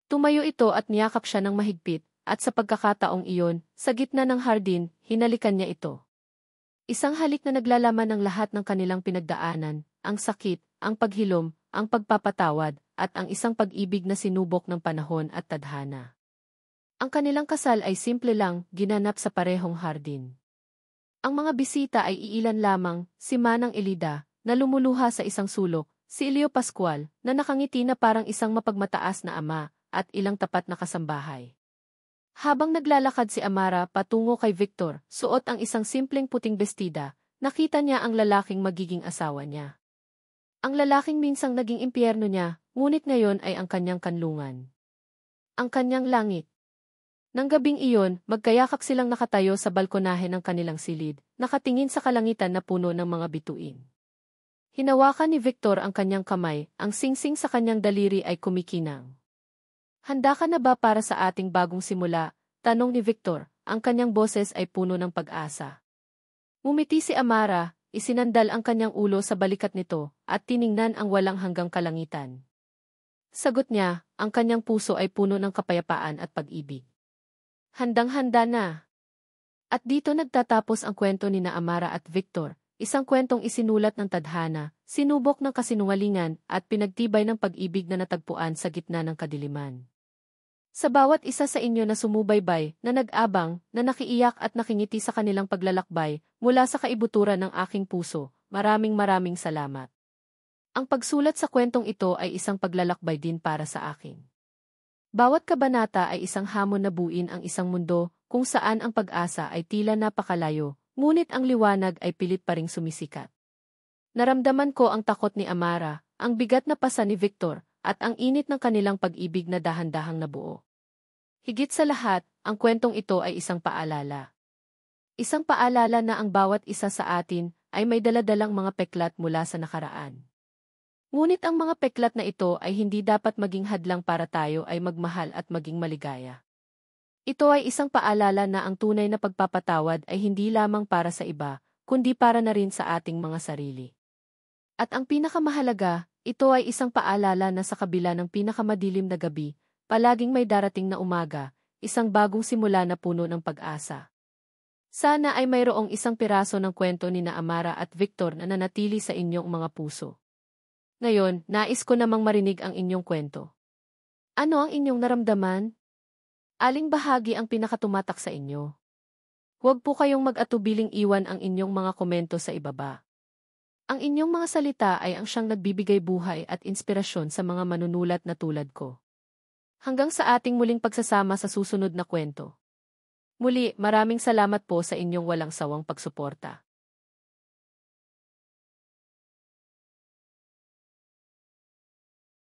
Tumayo ito at niyakap siya ng mahigpit, at sa pagkakataong iyon, sa gitna ng hardin, hinalikan niya ito. Isang halik na naglalaman ng lahat ng kanilang pinagdaanan, ang sakit, ang paghilom, ang pagpapatawad, at ang isang pag-ibig na sinubok ng panahon at tadhana. Ang kanilang kasal ay simple lang, ginanap sa parehong hardin. Ang mga bisita ay iilan lamang, si Manang Elida, na lumuluha sa isang sulok, si Elio Pascual, na nakangiti na parang isang mapagmataas na ama, at ilang tapat na kasambahay. Habang naglalakad si Amara patungo kay Victor, suot ang isang simpleng puting bestida, nakita niya ang lalaking magiging asawa niya. Ang lalaking minsang naging impyerno niya, ngunit ngayon ay ang kanyang kanlungan. Ang kanyang langit. Nang gabing iyon, magkayakap silang nakatayo sa balkonahe ng kanilang silid, nakatingin sa kalangitan na puno ng mga bituin. Hinawakan ni Victor ang kanyang kamay, ang singsing sa kanyang daliri ay kumikinang. Handa ka na ba para sa ating bagong simula? Tanong ni Victor, ang kanyang boses ay puno ng pag-asa. Ngumiti si Amara, isinandal ang kanyang ulo sa balikat nito, at tiningnan ang walang hanggang kalangitan. Sagot niya, ang kanyang puso ay puno ng kapayapaan at pag-ibig. Handang-handa na. At dito nagtatapos ang kwento ni na Amara at Victor, isang kwentong isinulat ng tadhana, sinubok ng kasinungalingan, at pinagtibay ng pag-ibig na natagpuan sa gitna ng kadiliman. Sa bawat isa sa inyo na sumubaybay, na nag-abang, na nakiiyak at nakingiti sa kanilang paglalakbay, mula sa kaibuturan ng aking puso, maraming salamat. Ang pagsulat sa kwentong ito ay isang paglalakbay din para sa akin. Bawat kabanata ay isang hamon na buuin ang isang mundo, kung saan ang pag-asa ay tila napakalayo, ngunit ang liwanag ay pilit pa ring sumisikat. Naramdaman ko ang takot ni Amara, ang bigat na pasa ni Victor, at ang init ng kanilang pag-ibig na dahan-dahang nabuo. Higit sa lahat, ang kwentong ito ay isang paalala. Isang paalala na ang bawat isa sa atin ay may daladalang mga peklat mula sa nakaraan. Ngunit ang mga peklat na ito ay hindi dapat maging hadlang para tayo ay magmahal at maging maligaya. Ito ay isang paalala na ang tunay na pagpapatawad ay hindi lamang para sa iba, kundi para na rin sa ating mga sarili. At ang pinakamahalaga, ito ay isang paalala na sa kabila ng pinakamadilim na gabi, palaging may darating na umaga, isang bagong simula na puno ng pag-asa. Sana ay mayroong isang piraso ng kwento ni na Amara at Victor na nanatili sa inyong mga puso. Ngayon, nais ko namang marinig ang inyong kwento. Ano ang inyong naramdaman? Aling bahagi ang pinakatumatak sa inyo? Huwag po kayong mag-atubiling iwan ang inyong mga komento sa ibaba. Ang inyong mga salita ay ang siyang nagbibigay buhay at inspirasyon sa mga manunulat na tulad ko. Hanggang sa ating muling pagsasama sa susunod na kwento. Muli, maraming salamat po sa inyong walang sawang pagsuporta.